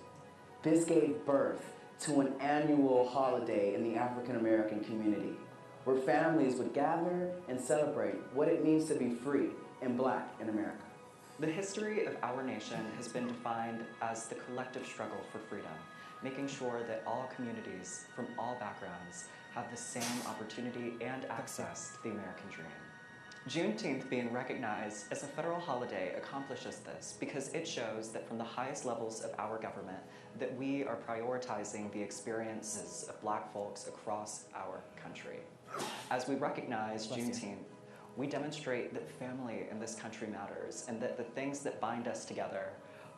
S18: This gave birth to an annual holiday in the African American community, where families would gather and celebrate what it means to be free and Black in America.
S17: The history of our nation has been defined as the collective struggle for freedom, making sure that all communities from all backgrounds have the same opportunity and access to the American dream. Juneteenth being recognized as a federal holiday accomplishes this because it shows that from the highest levels of our government that we are prioritizing the experiences of Black folks across our country. As we recognize Juneteenth, we demonstrate that family in this country matters and that the things that bind us together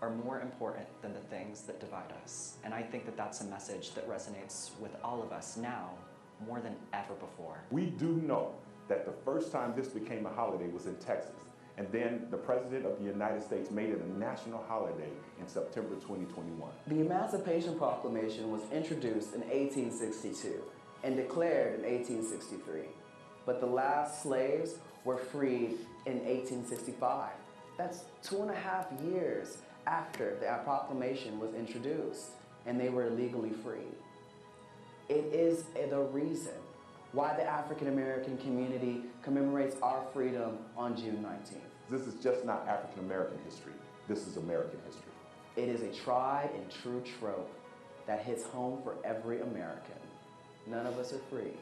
S17: are more important than the things that divide us. And I think that that's a message that resonates with all of us now more than ever before.
S1: We do know that the first time this became a holiday was in Texas. And then the President of the United States made it a national holiday in September 2021.
S18: The Emancipation Proclamation was introduced in 1862 and declared in 1863. But the last slaves were freed in 1865. That's 2.5 years after the proclamation was introduced and they were legally freed. It is the reason why the African American community commemorates our freedom on June 19th.
S1: This is just not African American history. This is American history.
S18: It is a tried and true trope that hits home for every American. None of us are free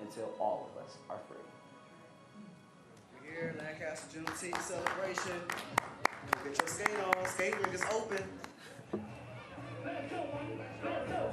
S18: until all of us are free.
S19: We're here, Lancaster Juneteenth celebration. Get your skate on. Skate rink is open. Let's go. Let's go.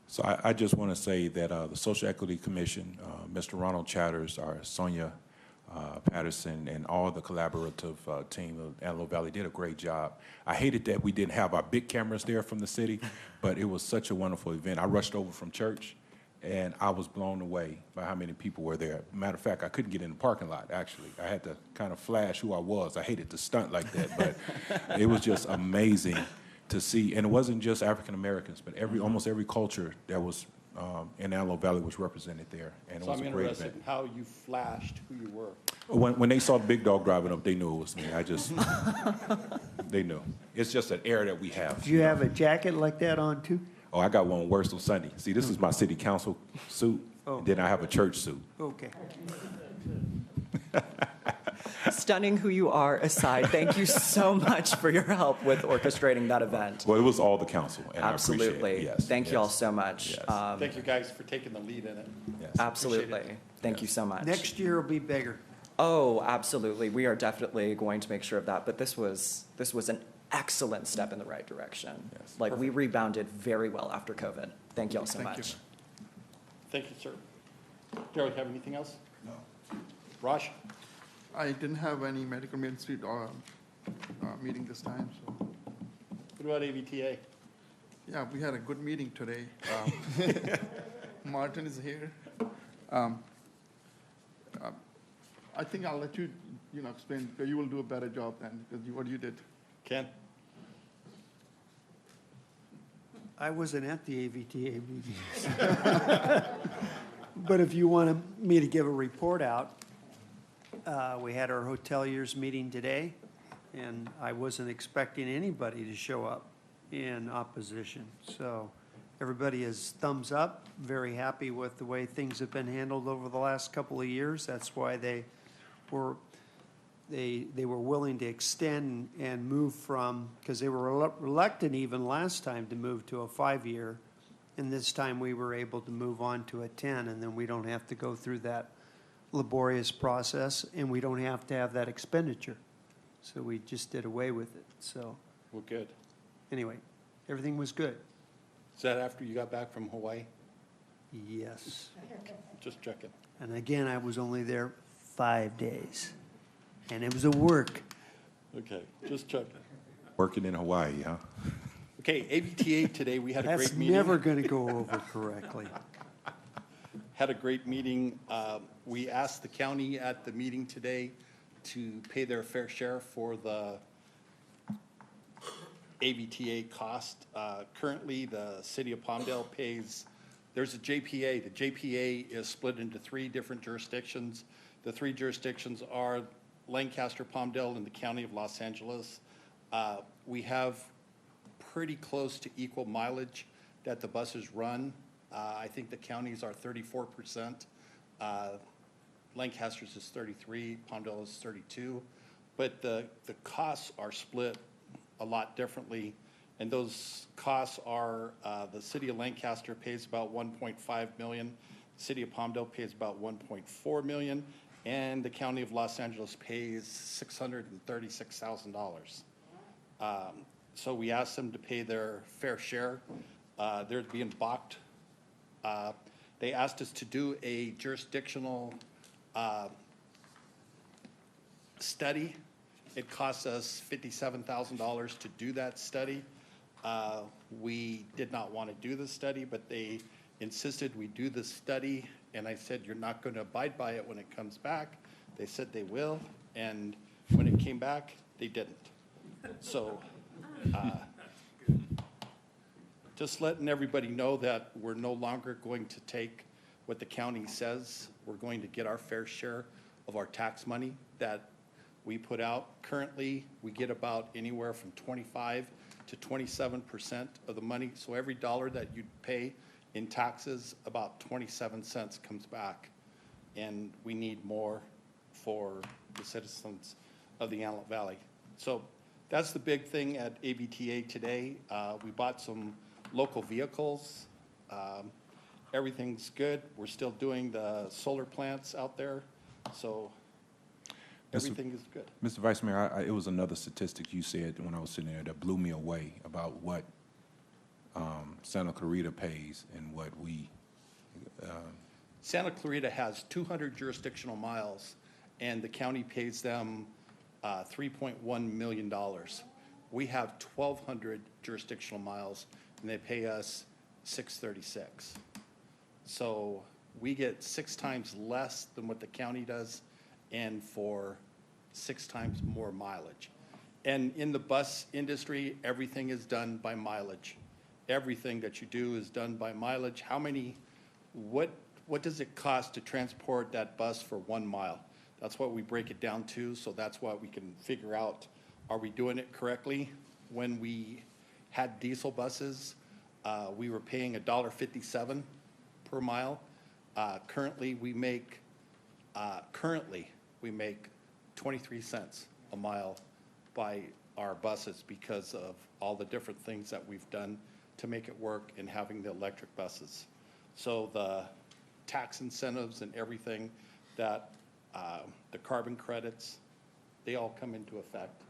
S1: So I just want to say that the Social Equity Commission, Mr. Ronald Chatters, our Sonia Patterson, and all the collaborative team of Antelope Valley did a great job. I hated that we didn't have our big cameras there from the city, but it was such a wonderful event. I rushed over from church, and I was blown away by how many people were there. Matter of fact, I couldn't get in the parking lot, actually. I had to kind of flash who I was. I hated to stunt like that, but it was just amazing to see. And it wasn't just African Americans, but almost every culture that was in Antelope Valley was represented there, and it
S2: So
S1: was
S2: I'm
S1: a great
S2: interested
S1: event.
S2: in how you flashed who you were.
S1: When they saw the big dog driving up, they knew it was me. They knew. It's just an air that we have.
S4: Do you have a jacket like that on too?
S1: Oh, I got one worse on Sunday. See, this is my city council suit, and then I have a church suit.
S4: Okay.
S17: Stunning who you are aside, thank you so much for your help with orchestrating that event.
S1: Well, it was all the council, and
S17: Absolutely.
S1: I appreciate it. Yes.
S17: Thank you all so much.
S1: Yes.
S2: Thank you guys for taking the lead in it.
S1: Yes.
S17: Absolutely.
S2: Appreciate it.
S17: Thank you so much.
S4: Next year will be bigger.
S17: Oh, absolutely. We are definitely going to make sure of that. But this was an excellent step in the right direction.
S1: Yes.
S17: Like we rebounded very well after COVID. Thank you all so
S2: Thank
S17: much.
S2: you. Thank you, sir. Darrell, you have anything else? No. Raj?
S5: I didn't have any medical ministry meeting this time, so.
S2: What about AVTA?
S5: Yeah, we had a good meeting today. Martin is here. I think I'll let you, explain, because you will do a better job than what you did.
S2: Ken?
S4: I wasn't at the AVTA meeting. But if you want me to give a report out, we had our hoteliers meeting today, and I wasn't expecting anybody to show up in opposition. So everybody is thumbs up, very happy with the way things have been handled over the last couple of years. That's why they were willing to extend and move from, because they were reluctant even last time to move to a 5-year. And this time we were able to move on to a 10, and then we don't have to go through that laborious process, and we don't have to have that expenditure. So we just did away with it. So
S2: Well, good.
S4: anyway, everything was good.
S2: Is that after you got back from Hawaii?
S4: Yes.
S2: Just checking.
S4: And again, I was only there 5 days, and it was a work.
S2: Okay, just checking.
S1: Working in Hawaii, huh?
S2: Okay, AVTA today, we had a great
S4: That's
S2: meeting.
S4: never going to go over correctly.
S2: Had a great meeting. We asked the county at the meeting today to pay their fair share for the AVTA cost. Currently, the city of Palmdale pays, there's a JPA. The JPA is split into 3 different jurisdictions. The 3 jurisdictions are Lancaster, Palmdale, and the county of Los Angeles. We have pretty close to equal mileage that the buses run. I think the counties are 34%. Lancaster's is 33, Palmdale is 32. But the costs are split a lot differently. And those costs are, the city of Lancaster pays about $1.5 million. The city of Palmdale pays about $1.4 million. And the county of Los Angeles pays $636,000. So we asked them to pay their fair share. They're being balked. They asked us to do a jurisdictional study. It costs us $57,000 to do that study. We did not want to do the study, but they insisted we do the study, and I said, you're not going to abide by it when it comes back. They said they will, and when it came back, they didn't. So just letting everybody know that we're no longer going to take what the county says. We're going to get our fair share of our tax money that we put out. Currently, we get about anywhere from 25 to 27% of the money. So every dollar that you pay in taxes, about 27 cents comes back. And we need more for the citizens of the Antelope Valley. So that's the big thing at AVTA today. We bought some local vehicles. Everything's good. We're still doing the solar plants out there. So everything is good.
S1: Mr. Vice Mayor, it was another statistic you said when I was sitting there that blew me away about what Santa Clarita pays and what we.
S2: Santa Clarita has 200 jurisdictional miles, and the county pays them $3.1 million. We have 1,200 jurisdictional miles, and they pay us $636. So we get 6 times less than what the county does, and for 6 times more mileage. And in the bus industry, everything is done by mileage. Everything that you do is done by mileage. What does it cost to transport that bus for 1 mile? That's what we break it down to, so that's why we can figure out, are we doing it correctly? When we had diesel buses, we were paying $1.57 per mile. Currently, we make 23 cents a mile by our buses because of all the different things that we've done to make it work and having the electric buses. So the tax incentives and everything that the carbon credits, they all come into effect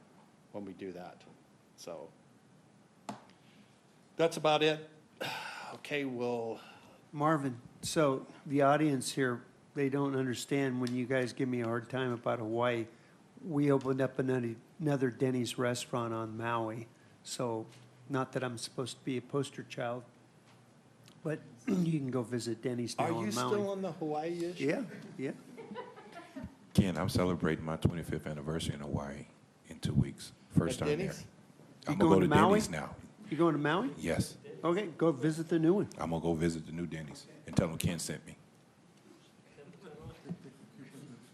S2: when we do that. So that's about it. Okay, we'll.
S4: Marvin, so the audience here, they don't understand when you guys give me a hard time about Hawaii. We opened up another Denny's restaurant on Maui. So not that I'm supposed to be a poster child, but you can go visit Denny's now on
S2: Are
S4: Maui.
S2: you still on the Hawaii issue?
S4: Yeah, yeah.
S1: Ken, I'm celebrating my 25th anniversary in Hawaii in 2 weeks. First
S2: At
S1: time there.
S2: Denny's?
S1: I'm
S4: You
S1: going to go
S4: going
S1: to
S4: to Maui?
S1: Denny's now.
S4: You going to Maui?
S1: Yes.
S4: Okay, go visit the new one.
S1: I'm going to go visit the new Denny's and tell them Ken sent me.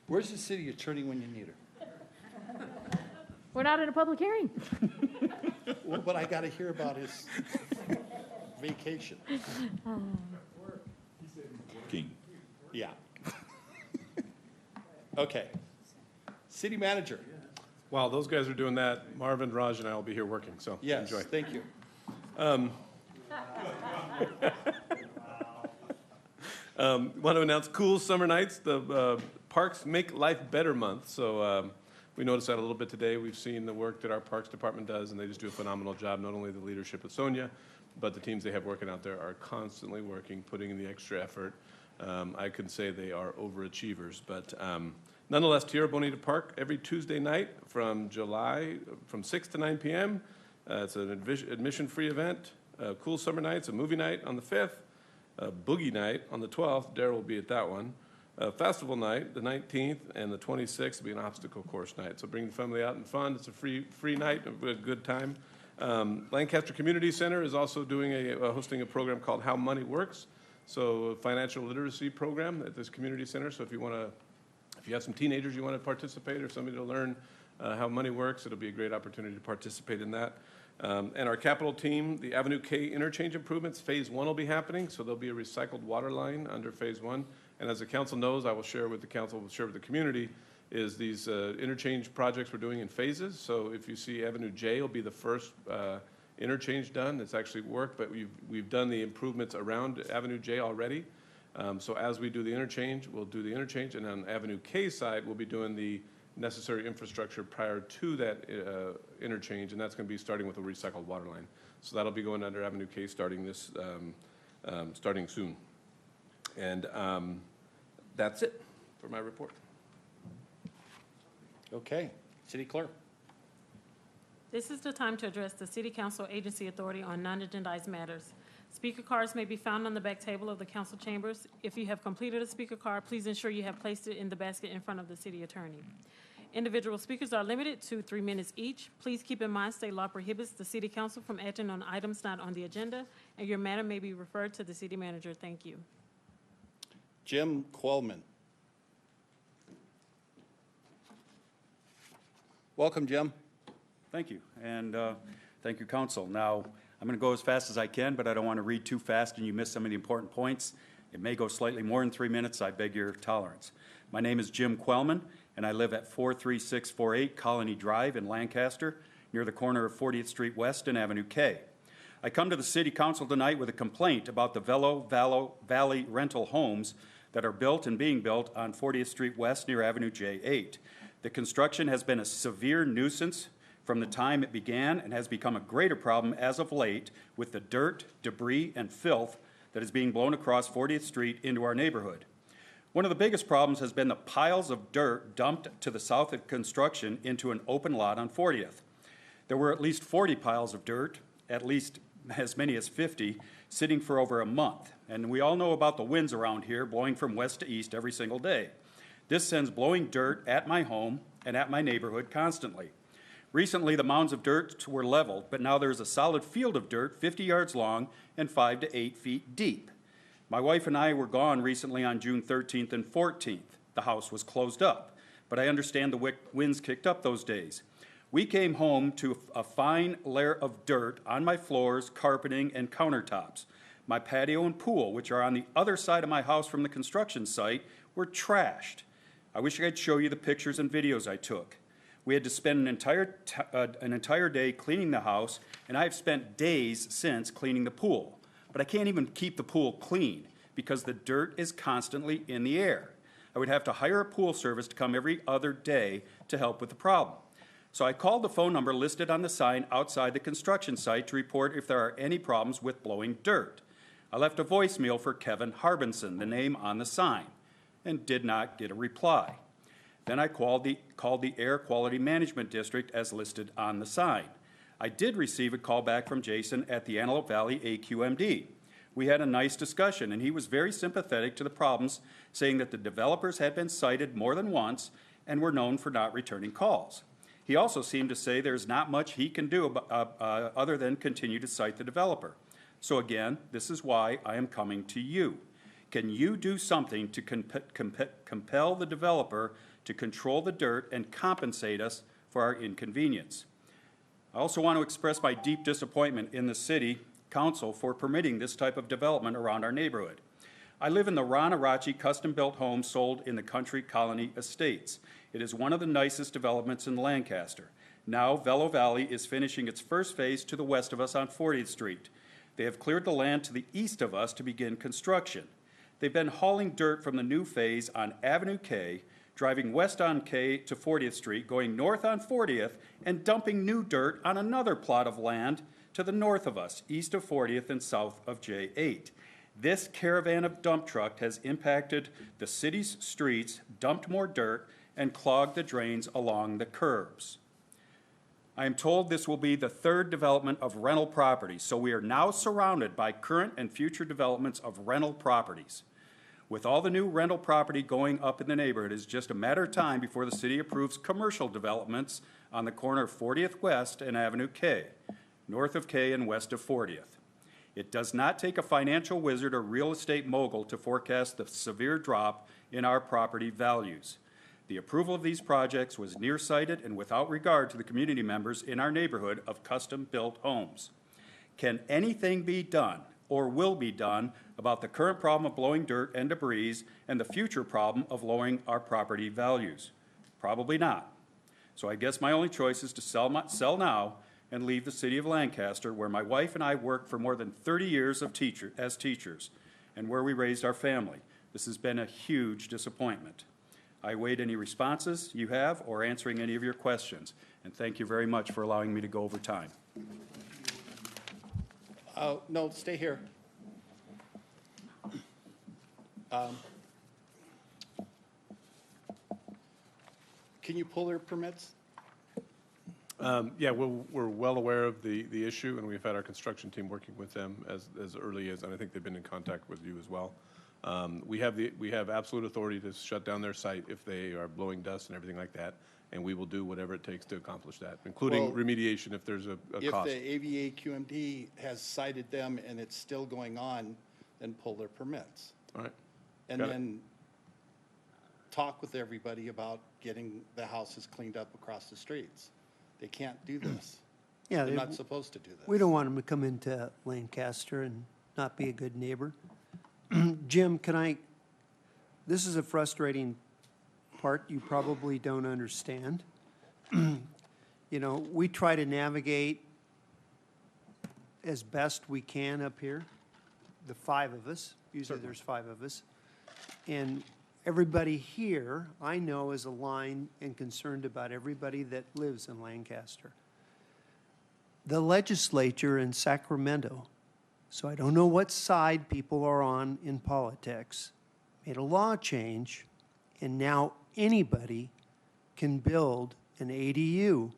S2: Where's the city attorney when you need her?
S7: We're not in a public hearing.
S2: Well, but I got to hear about his vacation.
S1: King.
S2: Yeah. Okay. City manager.
S9: While those guys are doing that, Marvin, Raj, and I will be here working, so
S2: Yes,
S9: enjoy.
S2: thank you.
S9: Want to announce Cool Summer Nights, the Parks Make Life Better Month. So we noticed that a little bit today. We've seen the work that our Parks Department does, and they just do a phenomenal job. Not only the leadership with Sonia, but the teams they have working out there are constantly working, putting in the extra effort. I can say they are overachievers, but nonetheless, Tierra Bonita Park every Tuesday night from 6 to 9 p.m. It's an admission-free event. Cool Summer Nights, a movie night on the 5th, a boogie night on the 12th. Darryl will be at that one. Festival night, the 19th and the 26th, will be an obstacle course night. So bring the family out and fun. It's a free night, a good time. Lancaster Community Center is also doing hosting a program called How Money Works. So a financial literacy program at this community center. So if you have some teenagers you want to participate or somebody to learn how money works, it'll be a great opportunity to participate in that. And our capital team, the Avenue K interchange improvements, Phase 1 will be happening. So there'll be a recycled water line under Phase 1. And as the council knows, I will share with the council, will share with the community, is these interchange projects we're doing in phases. So if you see Avenue J will be the first interchange done. It's actually worked, but we've done the improvements around Avenue J already. So as we do the interchange, we'll do the interchange, and on Avenue K side, we'll be doing the necessary infrastructure prior to that interchange, and that's going to be starting with a recycled water line. So that'll be going under Avenue K starting starting soon. And that's it for my report.
S2: Okay, City Clerk.
S3: This is the time to address the City Council Agency Authority on non-agendized matters. Speaker cards may be found on the back table of the council chambers. If you have completed a speaker card, please ensure you have placed it in the basket in front of the city attorney. Individual speakers are limited to 3 minutes each. Please keep in mind state law prohibits the City Council from acting on items not on the agenda, and your matter may be referred to the city manager. Thank you.
S2: Jim Quellman. Welcome, Jim.
S20: Thank you, and thank you, Council. Now, I'm going to go as fast as I can, but I don't want to read too fast and you miss some of the important points. It may go slightly more than 3 minutes. I beg your tolerance. My name is Jim Quellman, and I live at 43648 Colony Drive in Lancaster, near the corner of 40th Street West and Avenue K. I come to the City Council tonight with a complaint about the Velo Valley rental homes that are built and being built on 40th Street West near Avenue J8. The construction has been a severe nuisance from the time it began and has become a greater problem as of late with the dirt, debris, and filth that is being blown across 40th Street into our neighborhood. One of the biggest problems has been the piles of dirt dumped to the south of construction into an open lot on 40th. There were at least 40 piles of dirt, at least as many as 50, sitting for over a month. And we all know about the winds around here blowing from west to east every single day. This sends blowing dirt at my home and at my neighborhood constantly. Recently, the mounds of dirt were leveled, but now there's a solid field of dirt 50 yards long and 5 to 8 feet deep. My wife and I were gone recently on June 13th and 14th. The house was closed up, but I understand the winds kicked up those days. We came home to a fine layer of dirt on my floors, carpeting, and countertops. My patio and pool, which are on the other side of my house from the construction site, were trashed. I wish I could show you the pictures and videos I took. We had to spend an entire day cleaning the house, and I've spent days since cleaning the pool. But I can't even keep the pool clean because the dirt is constantly in the air. I would have to hire a pool service to come every other day to help with the problem. So I called the phone number listed on the sign outside the construction site to report if there are any problems with blowing dirt. I left a voicemail for Kevin Harbinson, the name on the sign, and did not get a reply. Then I called the Air Quality Management District as listed on the sign. I did receive a call back from Jason at the Antelope Valley AQMD. We had a nice discussion, and he was very sympathetic to the problems, saying that the developers had been cited more than once and were known for not returning calls. He also seemed to say there's not much he can do other than continue to cite the developer. So again, this is why I am coming to you. Can you do something to compel the developer to control the dirt and compensate us for our inconvenience? I also want to express my deep disappointment in the City Council for permitting this type of development around our neighborhood. I live in the Ron Arachi custom-built home sold in the Country Colony Estates. It is one of the nicest developments in Lancaster. Now, Velo Valley is finishing its first phase to the west of us on 40th Street. They have cleared the land to the east of us to begin construction. They've been hauling dirt from the new phase on Avenue K, driving west on K to 40th Street, going north on 40th, and dumping new dirt on another plot of land to the north of us, east of 40th and south of J8. This caravan of dump truck has impacted the city's streets, dumped more dirt, and clogged the drains along the curbs. I am told this will be the third development of rental properties, so we are now surrounded by current and future developments of rental properties. With all the new rental property going up in the neighborhood, it's just a matter of time before the city approves commercial developments on the corner of 40th West and Avenue K, north of K and west of 40th. It does not take a financial wizard or real estate mogul to forecast the severe drop in our property values. The approval of these projects was nearsighted and without regard to the community members in our neighborhood of custom-built homes. Can anything be done or will be done about the current problem of blowing dirt and debris and the future problem of lowering our property values? Probably not. So I guess my only choice is to sell now and leave the city of Lancaster, where my wife and I worked for more than 30 years as teachers and where we raised our family. This has been a huge disappointment. I await any responses you have or answering any of your questions. And thank you very much for allowing me to go over time.
S2: No, stay here. Can you pull their permits?
S9: Yeah, we're well aware of the issue, and we've had our construction team working with them as early as, and I think they've been in contact with you as well. We have absolute authority to shut down their site if they are blowing dust and everything like that, and we will do whatever it takes to accomplish that, including remediation if there's a cost.
S2: If the AVA QMD has cited them and it's still going on, then pull their permits.
S9: All right.
S2: And
S9: Got it.
S2: then talk with everybody about getting the houses cleaned up across the streets. They can't do this.
S4: Yeah,
S2: They're
S4: they-
S2: not supposed to do this.
S4: We don't want them to come into Lancaster and not be a good neighbor. Jim, this is a frustrating part you probably don't understand. You know, we try to navigate as best we can up here, the five of us. Usually there's five of us. And everybody here, I know, is aligned and concerned about everybody that lives in Lancaster. The legislature in Sacramento, so I don't know what side people are on in politics, made a law change, and now anybody can build an ADU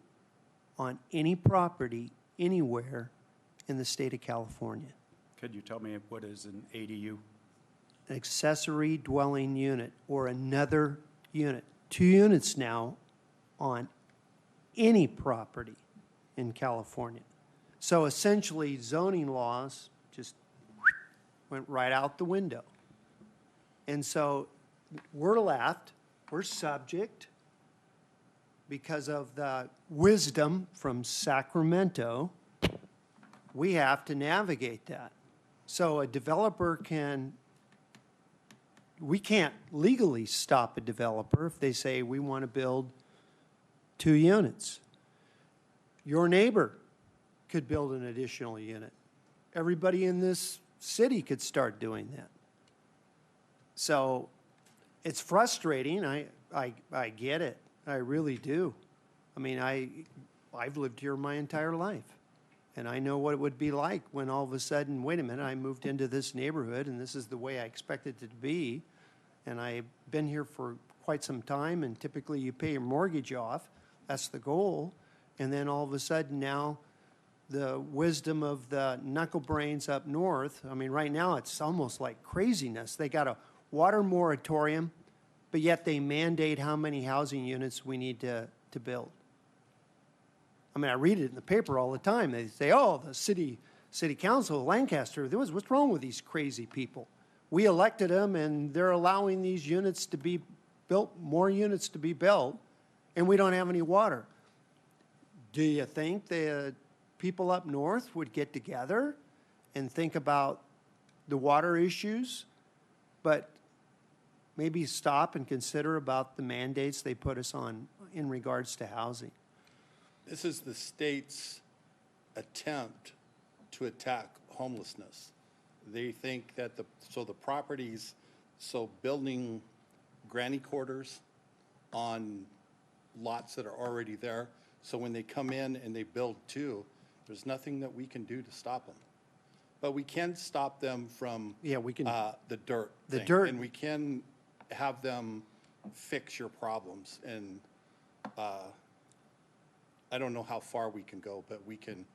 S4: on any property anywhere in the state of California.
S20: Could you tell me what is an ADU?
S4: An accessory dwelling unit or another unit. 2 units now on any property in California. So essentially zoning laws just went right out the window. And so we're left, we're subject because of the wisdom from Sacramento, we have to navigate that. So a developer we can't legally stop a developer if they say we want to build 2 units. Your neighbor could build an additional unit. Everybody in this city could start doing that. So it's frustrating. I get it. I really do. I mean, I've lived here my entire life. And I know what it would be like when all of a sudden, wait a minute, I moved into this neighborhood and this is the way I expected it to be. And I've been here for quite some time, and typically you pay your mortgage off. That's the goal. And then all of a sudden now the wisdom of the knuckle brains up north, I mean, right now it's almost like craziness. They got a water moratorium, but yet they mandate how many housing units we need to build. I mean, I read it in the paper all the time. They say, oh, the city council of Lancaster, what's wrong with these crazy people? We elected them, and they're allowing these units to be built, more units to be built, and we don't have any water. Do you think the people up north would get together and think about the water issues, but maybe stop and consider about the mandates they put us on in regards to housing?
S2: This is the state's attempt to attack homelessness. They think that the properties, building granny quarters on lots that are already there, so when they come in and they build 2, there's nothing that we can do to stop them. But we can stop them from the dirt thing.
S4: dirt.
S2: And we can have them fix your problems. And I don't know how far we can go, but we can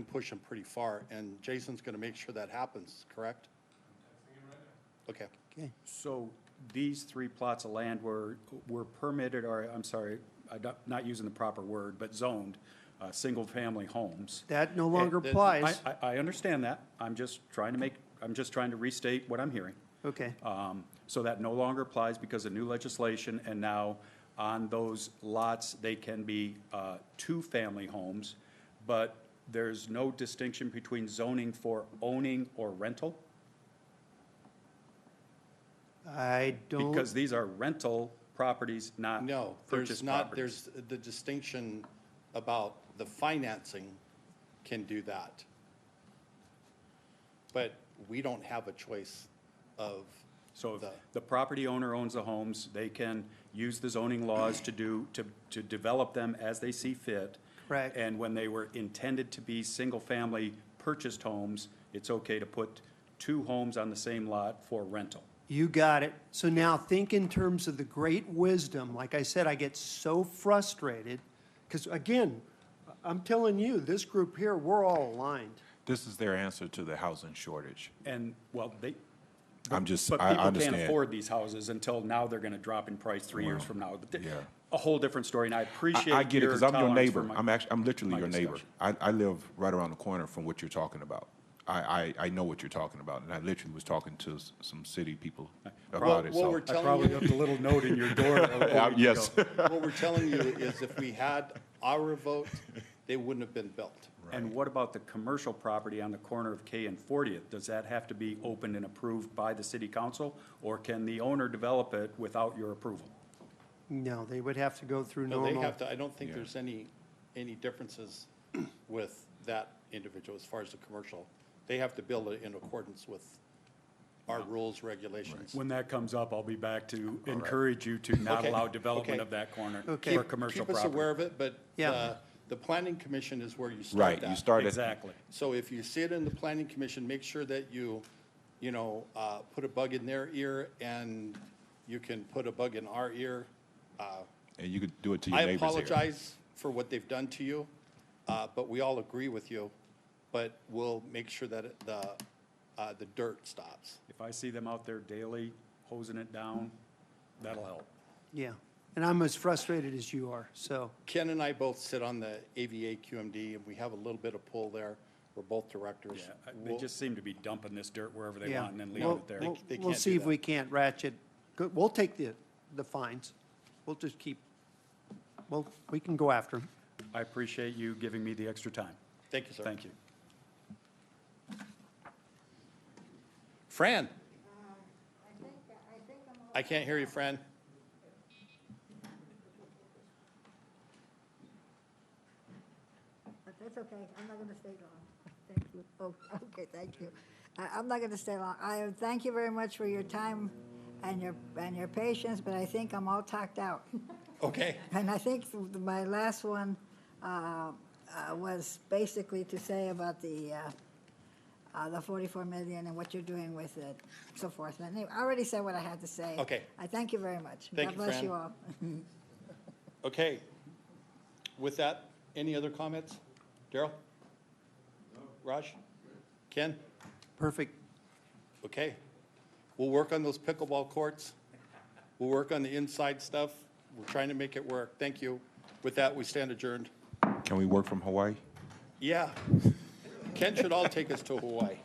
S2: push them pretty far. And Jason's going to make sure that happens, correct? Okay.
S4: Okay.
S20: So these 3 plots of land were permitted, or I'm sorry, I'm not using the proper word, but zoned, single-family homes.
S4: That no longer
S20: And
S4: applies.
S20: I understand that. I'm just trying to restate what I'm hearing.
S4: Okay.
S20: So that no longer applies because of new legislation, and now on those lots, they can be 2-family homes, but there's no distinction between zoning for owning or rental?
S4: I don't.
S20: Because these are rental properties, not
S2: No, there's
S20: purchased
S2: not,
S20: properties.
S2: there's the distinction about the financing can do that. But we don't have a choice of
S20: So if the property owner owns the homes, they can use the zoning laws to develop them as they see fit.
S4: Correct.
S20: And when they were intended to be single-family purchased homes, it's okay to put 2 homes on the same lot for rental.
S4: You got it. So now think in terms of the great wisdom. Like I said, I get so frustrated because, again, I'm telling you, this group here, we're all aligned.
S1: This is their answer to the housing shortage.
S20: And, well,
S1: I
S20: But people
S1: understand.
S20: can't afford these houses until now they're gonna drop in price 3 years from now. But
S1: yeah.
S20: A whole different story, and I appreciate
S1: I get it,
S20: your
S1: because I'm your
S20: tolerance for
S1: neighbor.
S20: my-
S1: I'm literally
S20: my
S1: your neighbor.
S20: discussion.
S1: I live right around the corner from what you're talking about. I know what you're talking about, and I literally was talking to some city people about it.
S2: What
S1: So
S2: we're
S20: I
S2: telling
S20: probably
S2: you,
S20: left a little note in your door. a week
S1: Yes.
S20: ago.
S2: what we're telling you is if we had our vote, they wouldn't have been built.
S20: And what about the commercial property on the corner of K and 40th? Does that have to be opened and approved by the city council? Or can the owner develop it without your approval?
S4: No, they would have to go through
S2: No, they
S4: normal.
S2: have to, I don't think there's any differences with that individual as far as the commercial. They have to build it in accordance with our rules, regulations.
S20: When that comes up, I'll be back to encourage you to not
S2: Okay,
S20: allow development
S2: okay.
S20: of that corner
S4: Okay.
S20: for commercial
S2: Keep us
S20: property.
S2: aware of it, but
S4: Yeah.
S2: the planning commission is where you start
S1: Right,
S2: that.
S1: you started.
S20: Exactly.
S2: So if you sit in the planning commission, make sure that you put a bug in their ear and you can put a bug in our ear.
S1: And you could do it to your
S2: I
S1: neighbors here.
S2: apologize for what they've done to you, but we all agree with you. But we'll make sure that the dirt stops.
S20: If I see them out there daily hosing it down, that'll help.
S4: Yeah, and I'm as frustrated as you are, so.
S2: Ken and I both sit on the AVA QMD, and we have a little bit of pull there. We're both directors.
S20: Yeah, they just seem to be dumping this dirt wherever they
S4: Yeah.
S20: want and then leaving
S4: We'll-
S20: it there.
S4: we'll-
S2: They
S4: We'll
S2: can't
S4: see
S2: do
S4: if
S2: that.
S4: we can't ratchet. We'll take the fines. We'll just keep, well, we can go after them.
S20: I appreciate you giving me the extra time.
S2: Thank you, sir.
S20: Thank you.
S2: Fran? I can't hear you, Fran.
S8: But that's okay, I'm not going to stay long. Thank you. Oh, okay, thank you. I'm not going to stay long. I thank you very much for your time and your patience, but I think I'm all talked out.
S2: Okay.
S8: And I think my last one was basically to say about the 44 million and what you're doing with it, so forth. And anyway, I already said what I had to say.
S2: Okay.
S8: I thank you very much.
S2: Thank you,
S8: God bless
S2: Fran.
S8: you all.
S2: Okay. With that, any other comments? Daryl? Raj? Ken?
S4: Perfect.
S2: Okay. We'll work on those pickleball courts. We'll work on the inside stuff. We're trying to make it work. Thank you. With that, we stand adjourned.
S1: Can we work from Hawaii?
S2: Yeah. Ken should all take us to Hawaii.